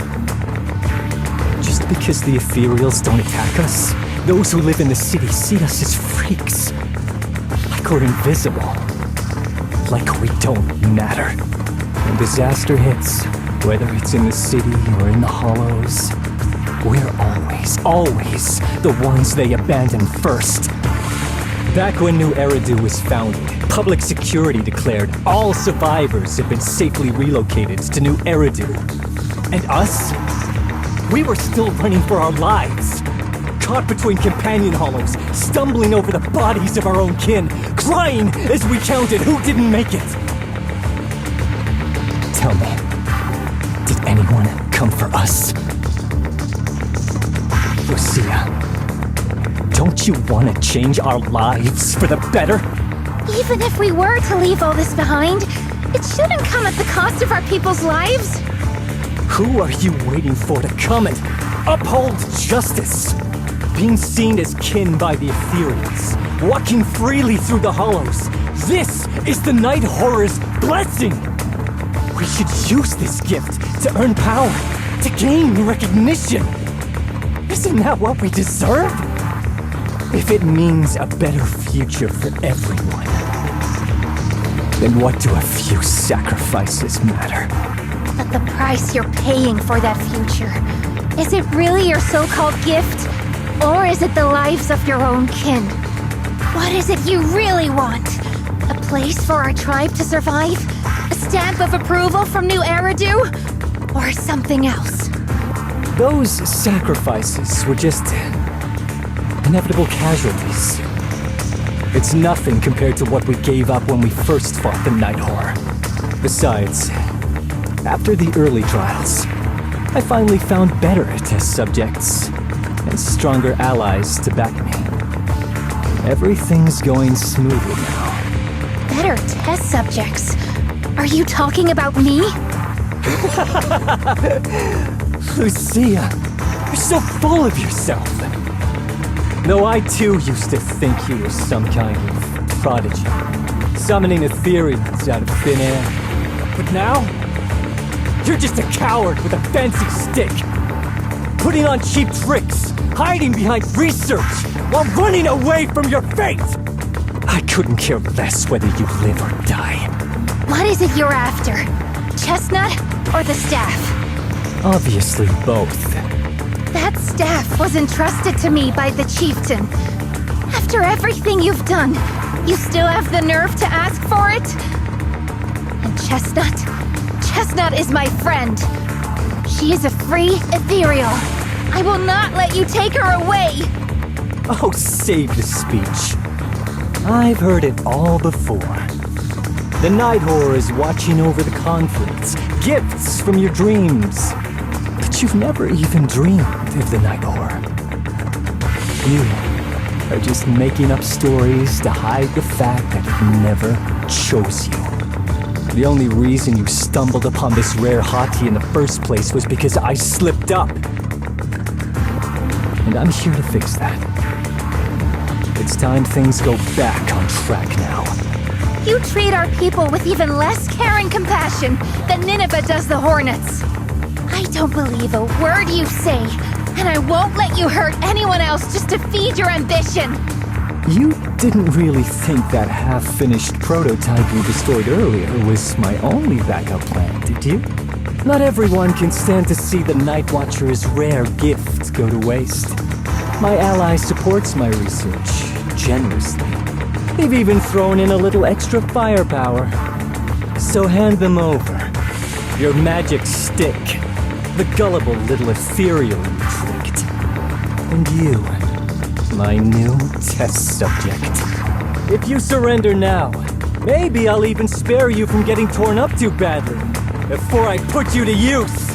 Just because the Ethereals don't attack us, those who live in the city see us as freaks. Like we're invisible. Like we don't matter. When disaster hits, whether it's in the city or in the hollows, we're always the ones they abandon first. Back when New Eridu was founded, public security declared all survivors have been safely relocated to New Eridu. And us? We were still running for our lives. Caught between companion hollows, stumbling over the bodies of our own kin, crying as we counted who didn't make it. Tell me, did anyone come for us? Lucia, don't you want to change our lives for the better? Even if we were to leave all this behind, it shouldn't come at the cost of our people's lives. Who are you waiting for to come and uphold justice? Being seen as kin by the Ethereals, walking freely through the hollows. This is the Night Horror's blessing! We should use this gift to earn power, to gain recognition. Isn't that what we deserve? If it means a better future for everyone, then what do a few sacrifices matter? But the price you're paying for that future, is it really your so-called gift? Or is it the lives of your own kin? What is it you really want? A place for our tribe to survive? A stamp of approval from New Eridu? Or something else? Those sacrifices were just inevitable casualties. It's nothing compared to what we gave up when we first fought the Night Horror. Besides, after the early trials, I finally found better test subjects and stronger allies to back me. Everything's going smoothly now. better test subjects. Are you talking about me? Lucia, you're so full of yourself. Though I too used to think you were some kind of prodigy, summoning ethereals out of thin air. But now, you're just a coward with a fancy stick, putting on cheap tricks, hiding behind research, while running away from your fate! I couldn't care less whether you live or die. What is it you're after? Chestnut or the staff? Obviously both. That staff was entrusted to me by the chieftain. After everything you've done, you still have the nerve to ask for it? And Chestnut is my friend. She is a free ethereal. I will not let you take her away! Oh, save the speech. I've heard it all before. The Night Horror is watching over the conflicts, gifts from your dreams. But you've never even dreamed of the Night Horror. You are just making up stories to hide the fact that it never chose you. The only reason you stumbled upon this rare hottie in the first place was because I slipped up. And I'm here to fix that. It's time things go back on track now. You treat our people with even less care and compassion than Nineveh does the Hornets. I don't believe a word you say, and I won't let you hurt anyone else just to feed your ambition. You didn't really think that half-finished prototype you destroyed earlier was my only backup plan, did you? Not everyone can stand to see the Night Watcher's rare gift go to waste. My ally supports my research generously. They've even thrown in a little extra firepower. So hand them over. Your magic stick. The gullible little ethereal you tricked. And you, my new test subject. If you surrender now, maybe I'll even spare you from getting torn up too badly before I put you to use.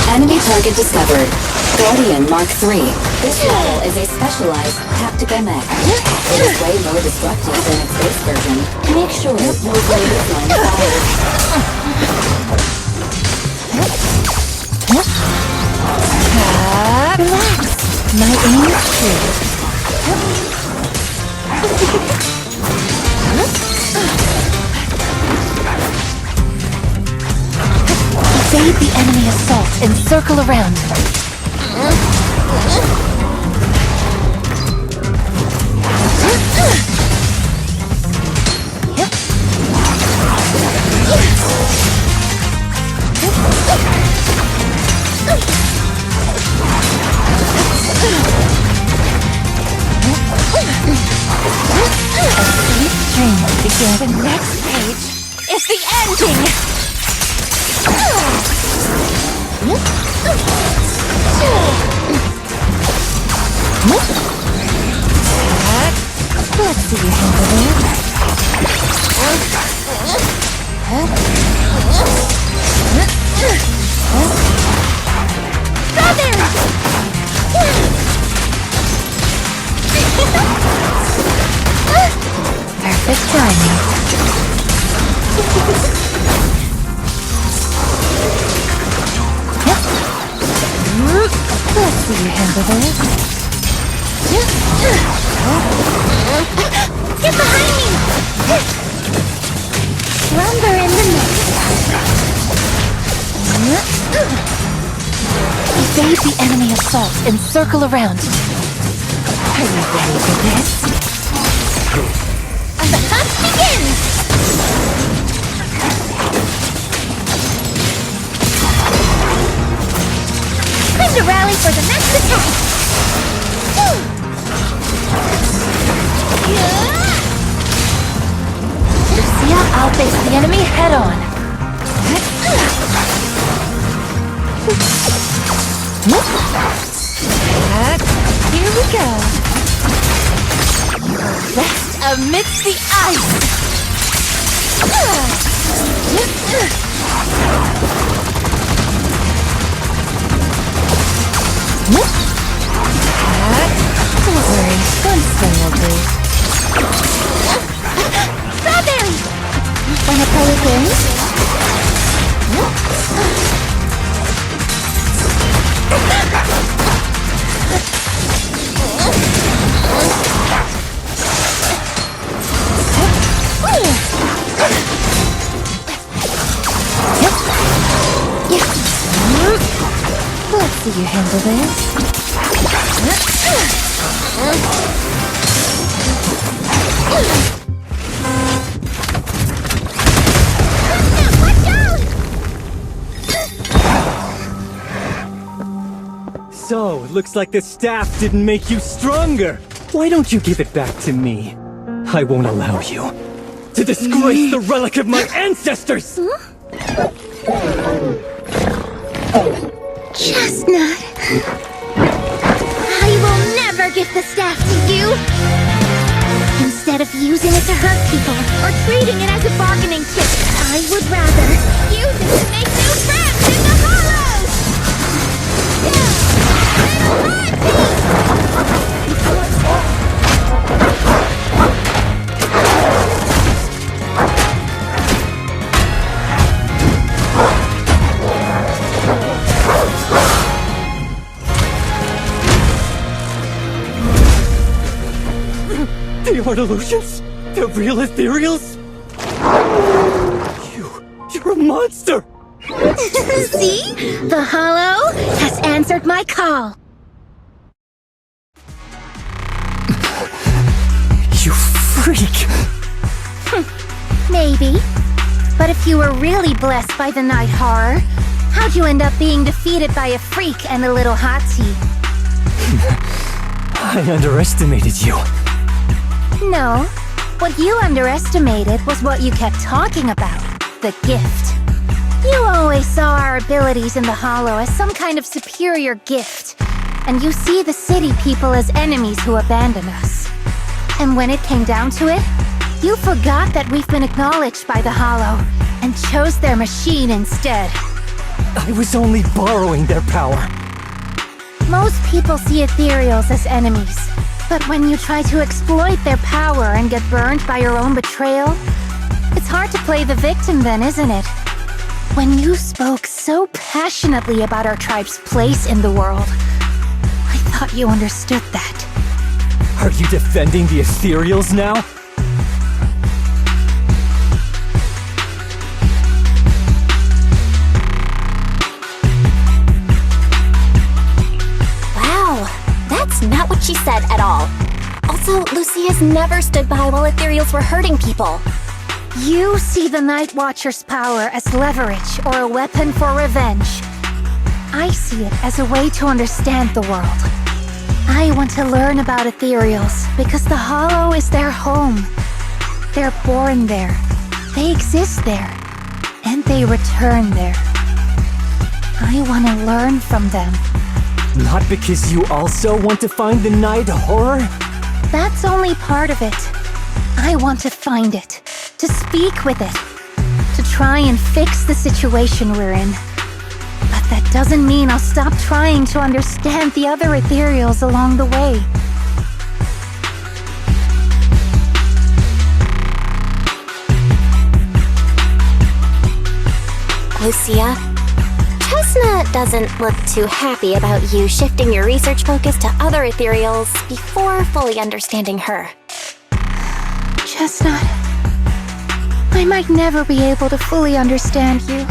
Enemy target discovered. Guardian Mark III. This model is a specialized tactical mech. It is way more destructive than its base version. Make sure no blade is line fire. Relax. My aim is true. Evade the enemy assault and circle around. The next page is the ending! Let's see you handle this. Brothers! Perfect timing. Let's see you handle this. Get behind me! Slumber in the mist. Evade the enemy assault and circle around. Are you ready for this? And the hunt begins! Time to rally for the next attack! Lucia, I'll face the enemy head-on. Here we go. Rest amidst the ice. Don't worry, one spin will do. Strawberry! Wanna play a game? Let's see you handle this. So, looks like the staff didn't make you stronger. Why don't you give it back to me? I won't allow you to disgrace the relic of my ancestors! Chestnut! I will never give the staff to you! Instead of using it to hurt people, or treating it as a bargaining chip, I would rather use it to make new friends in the hollows! They are illusions? The real ethereals? You're a monster! See? The hollow has answered my call. You freak! Maybe. But if you were really blessed by the night horror, how'd you end up being defeated by a freak and a little hot tea? I underestimated you. No. What you underestimated was what you kept talking about. The gift. You always saw our abilities in the Hollow as some kind of superior gift. And you see the city people as enemies who abandon us. And when it came down to it, you forgot that we've been acknowledged by the Hollow and chose their machine instead. I was only borrowing their power. Most people see ethereals as enemies. But when you try to exploit their power and get burned by your own betrayal, it's hard to play the victim then, isn't it? When you spoke so passionately about our tribe's place in the world, I thought you understood that. Are you defending the ethereals now? Wow, that's not what she said at all. Also, Lucia's never stood by while ethereals were hurting people. You see the Night Watcher's power as leverage or a weapon for revenge. I see it as a way to understand the world. I want to learn about ethereals because the Hollow is their home. They're born there, they exist there, and they return there. I want to learn from them. Not because you also want to find the night horror? That's only part of it. I want to find it, to speak with it, to try and fix the situation we're in. But that doesn't mean I'll stop trying to understand the other ethereals along the way. Lucia, Chestnut doesn't look too happy about you shifting your research focus to other ethereals before fully understanding her. Chestnut, I might never be able to fully understand you.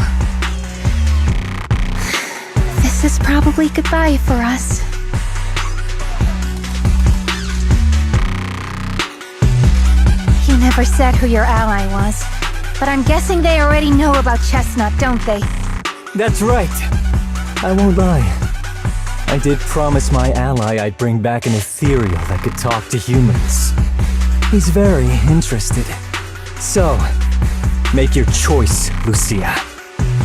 This is probably goodbye for us. You never said who your ally was, but I'm guessing they already know about Chestnut, don't they? That's right. I won't lie. I did promise my ally I'd bring back an ethereal that could talk to humans. He's very interested. So, make your choice, Lucia.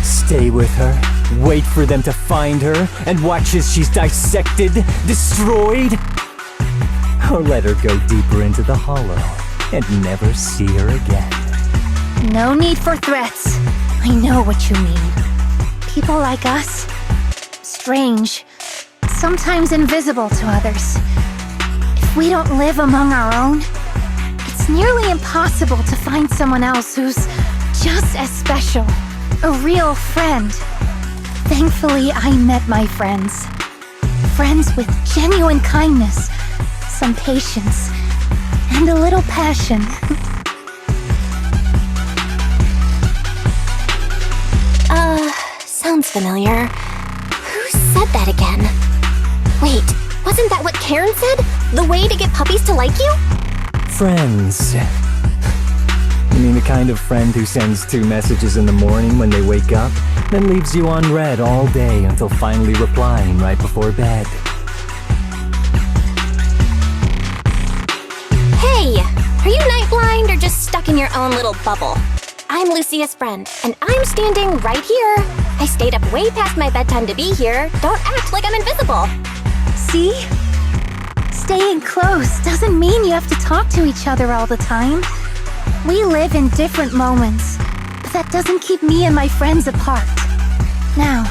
Stay with her, wait for them to find her, and watch as she's dissected, destroyed? Or let her go deeper into the Hollow and never see her again. No need for threats. I know what you mean. People like us. Strange. sometimes invisible to others. If we don't live among our own, it's nearly impossible to find someone else who's just as special, a real friend. Thankfully, I met my friends. Friends with genuine kindness, some patience, and a little passion. Sounds familiar. Who said that again? Wait, wasn't that what Karen said? The way to get puppies to like you? Friends. You mean the kind of friend who sends 2 messages in the morning when they wake up, then leaves you unread all day until finally replying right before bed? Hey, are you night blind or just stuck in your own little bubble? I'm Lucia's friend, and I'm standing right here. I stayed up way past my bedtime to be here. Don't act like I'm invisible. See? Staying close doesn't mean you have to talk to each other all the time. We live in different moments, but that doesn't keep me and my friends apart. Now,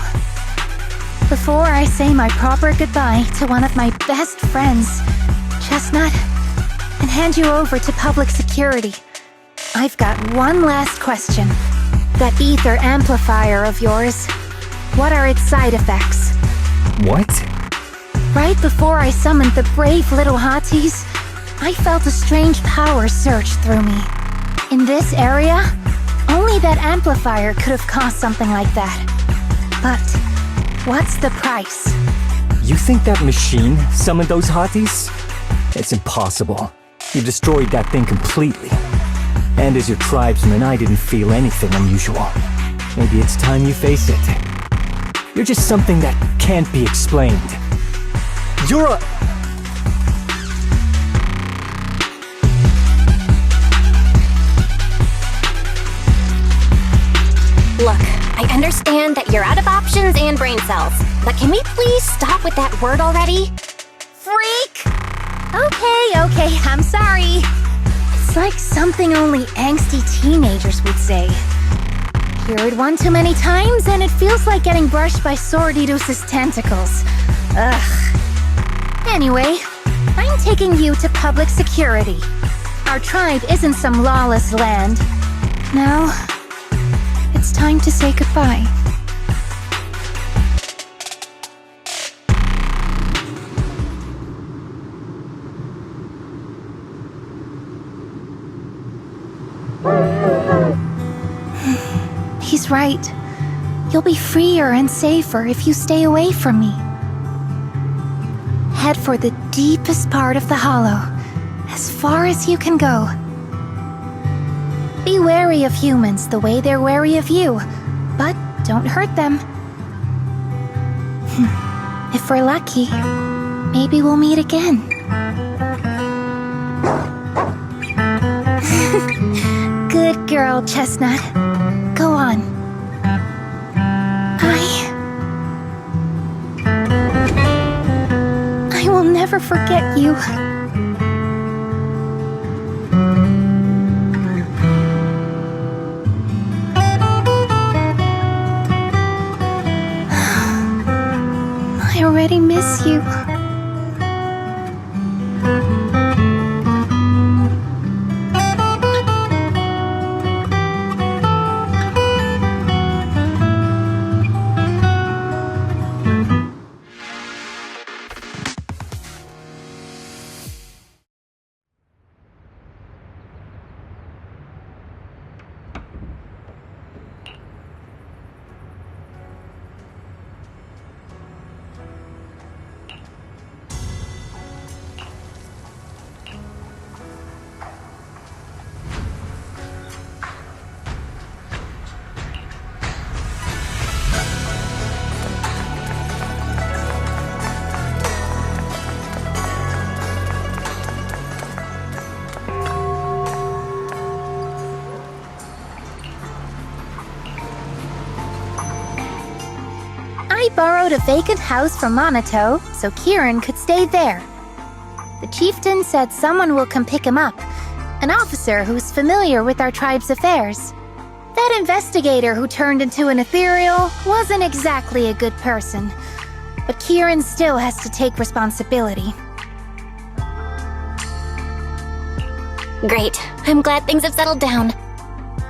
before I say my proper goodbye to one of my best friends, Chestnut, and hand you over to public security, I've got one last question. That ether amplifier of yours, what are its side effects? What? Right before I summoned the brave little hotties, I felt a strange power surge through me. In this area, only that amplifier could have caused something like that. But what's the price? You think that machine summoned those hotties? It's impossible. You destroyed that thing completely. And as your tribesman, I didn't feel anything unusual. Maybe it's time you face it. You're just something that can't be explained. You're a... Look, I understand that you're out of options and brain cells, but can we please stop with that word already? Freak! Okay, I'm sorry. It's like something only angsty teenagers would say. Hear it one too many times and it feels like getting brushed by Swordidus's tentacles. Ugh. Anyway, I'm taking you to public security. Our tribe isn't some lawless land. Now, it's time to say goodbye. He's right. You'll be freer and safer if you stay away from me. Head for the deepest part of the hollow, as far as you can go. Be wary of humans the way they're wary of you, but don't hurt them. If we're lucky, maybe we'll meet again. Good girl, Chestnut. Go on. I will never forget you. I already miss you. I borrowed a vacant house from Monato so Kieran could stay there. The chieftain said someone will come pick him up, an officer who's familiar with our tribe's affairs. That investigator who turned into an ethereal wasn't exactly a good person, but Kieran still has to take responsibility. Great. I'm glad things have settled down.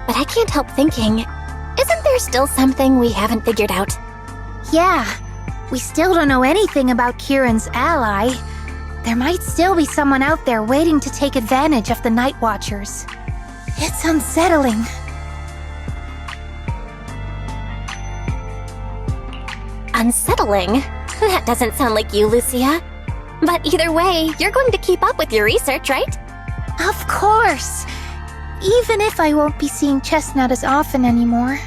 But I can't help thinking, isn't there still something we haven't figured out? Yeah, we still don't know anything about Kieran's ally. There might still be someone out there waiting to take advantage of the Night Watchers. It's unsettling. Unsettling? That doesn't sound like you, Lucia. But either way, you're going to keep up with your research, right? Of course! Even if I won't be seeing Chestnut as often anymore.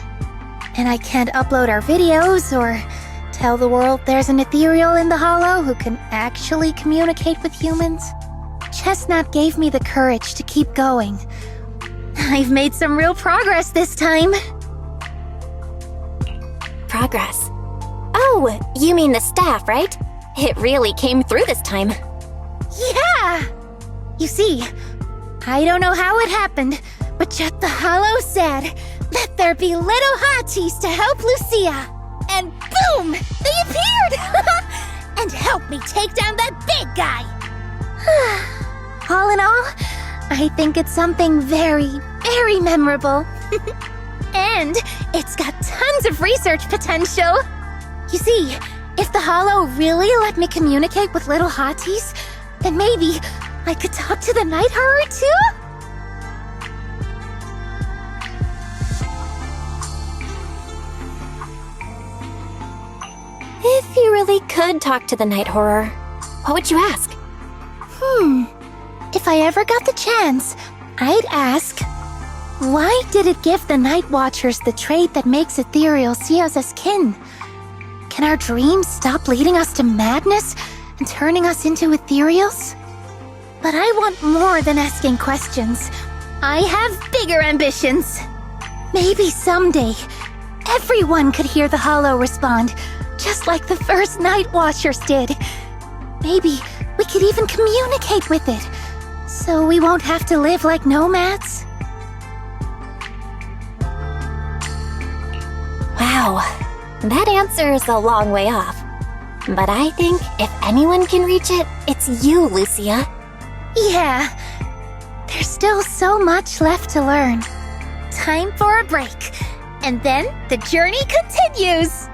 And I can't upload our videos or tell the world there's an ethereal in the Hollow who can actually communicate with humans. Chestnut gave me the courage to keep going. I've made some real progress this time. Progress. Oh, you mean the staff, right? It really came through this time. Yeah! You see, I don't know how it happened, but just the Hollow said, "Let there be little hotties to help Lucia." And boom! They appeared! And helped me take down that big guy! All in all, I think it's something very, very memorable. And it's got tons of research potential. You see, if the Hollow really let me communicate with little hotties, then maybe I could talk to the Night Horror too? If you really could talk to the Night Horror, what would you ask? If I ever got the chance, I'd ask, why did it give the Night Watchers the trait that makes ethereal see us as kin? Can our dreams stop leading us to madness and turning us into ethereals? But I want more than asking questions. I have bigger ambitions. Maybe someday, everyone could hear the Hollow respond, just like the first Night Watchers did. Maybe we could even communicate with it, so we won't have to live like nomads. Wow, that answer is a long way off. But I think if anyone can reach it, it's you, Lucia. Yeah, there's still so much left to learn. Time for a break, and then the journey continues.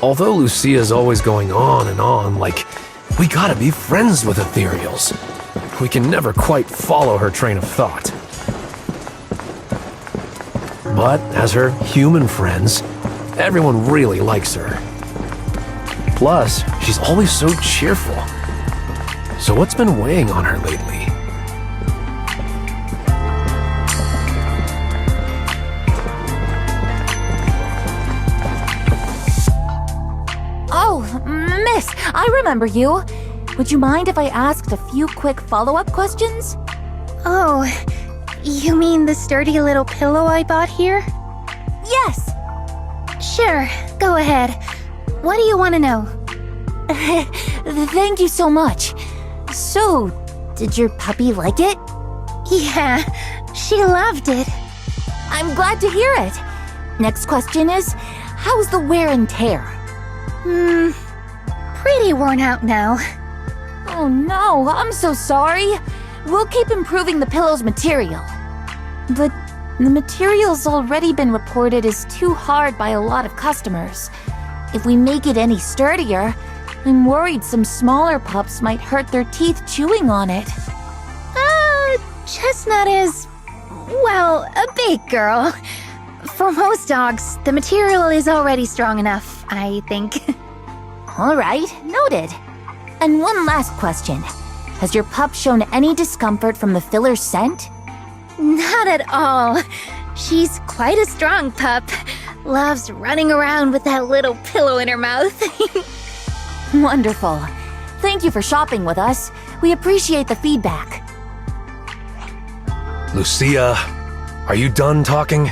Although Lucia's always going on and on, like, we gotta be friends with ethereals, we can never quite follow her train of thought. But as her human friends, everyone really likes her. Plus, she's always so cheerful. So what's been weighing on her lately? Oh, miss, I remember you. Would you mind if I asked a few quick follow-up questions? Oh, You mean the sturdy little pillow I bought here? Yes! Sure, go ahead. What do you want to know? Thank you so much. So, did your puppy like it? Yeah, she loved it. I'm glad to hear it. Next question is, how's the wear and tear? Pretty worn out now. Oh no, I'm so sorry. We'll keep improving the pillow's material. But the material's already been reported as too hard by a lot of customers. If we make it any sturdier, I'm worried some smaller pups might hurt their teeth chewing on it. Chestnut is, well, a big girl. For most dogs, the material is already strong enough, I think. All right, noted. And one last question. Has your pup shown any discomfort from the filler's scent? Not at all. She's quite a strong pup. Loves running around with that little pillow in her mouth. Wonderful. Thank you for shopping with us. We appreciate the feedback. Lucia, are you done talking?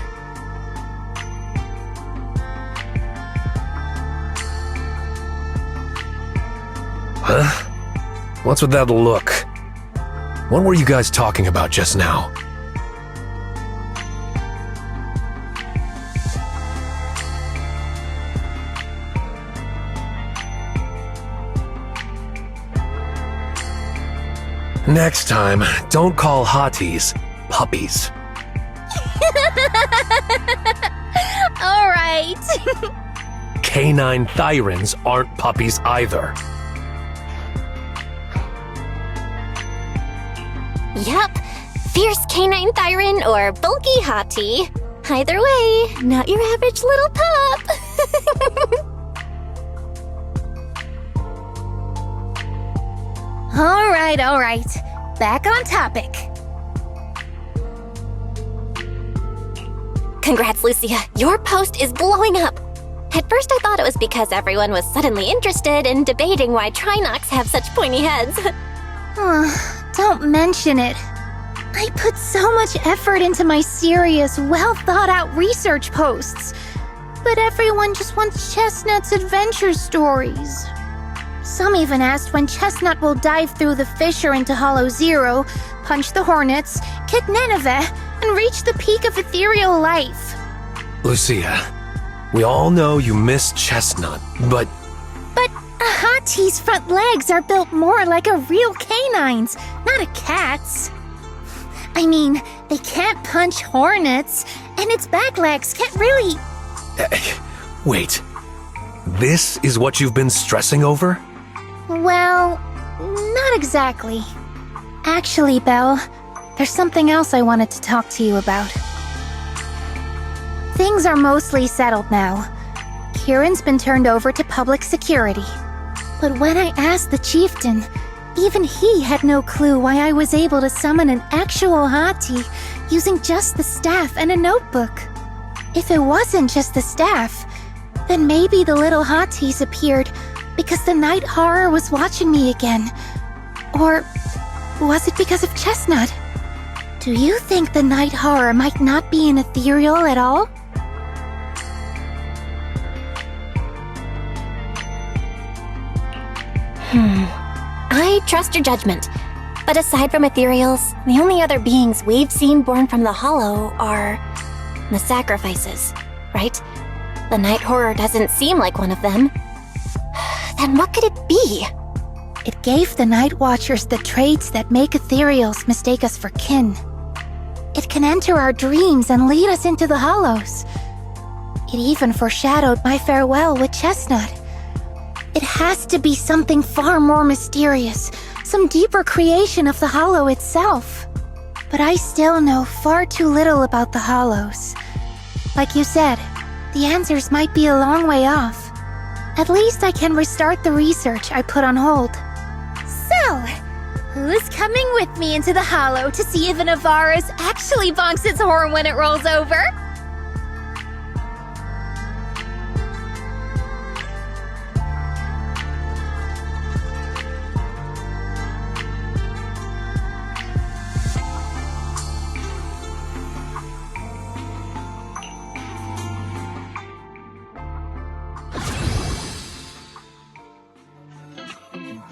Huh? What's with that look? What were you guys talking about just now? Next time, don't call hotties puppies. All right. Canine thyrans aren't puppies either. Yup. Fierce canine thyron or bulky hottie. Either way, not your average little pup. All right. Back on topic. Congrats, Lucia. Your post is blowing up. At first I thought it was because everyone was suddenly interested in debating why Trinocs have such pointy heads. Don't mention it. I put so much effort into my serious, well-thought-out research posts. But everyone just wants Chestnut's adventure stories. Some even asked when Chestnut will dive through the fissure into Hollow Zero, punch the Hornets, kick Nineveh, and reach the peak of ethereal life. Lucia, we all know you miss Chestnut, but But a hottie's front legs are built more like a real canine's, not a cat's. I mean, they can't punch hornets, and its back legs can't really... wait. This is what you've been stressing over? Well, not exactly. Actually, Belle, there's something else I wanted to talk to you about. Things are mostly settled now. Kieran's been turned over to public security. But when I asked the chieftain, even he had no clue why I was able to summon an actual hottie using just the staff and a notebook. If it wasn't just the staff, then maybe the little hotties appeared because the night horror was watching me again. Or was it because of Chestnut? Do you think the night horror might not be an ethereal at all? I trust your judgment. But aside from ethereals, the only other beings we've seen born from the Hollow are the sacrifices, right? The night horror doesn't seem like one of them. Then what could it be? It gave the Night Watchers the traits that make ethereals mistake us for kin. It can enter our dreams and lead us into the Hollows. It even foreshadowed my farewell with Chestnut. It has to be something far more mysterious, some deeper creation of the Hollow itself. But I still know far too little about the Hollows. Like you said, the answers might be a long way off. At least I can restart the research I put on hold. So, who's coming with me into the Hollow to see if an Avaris actually bonks its horn when it rolls over?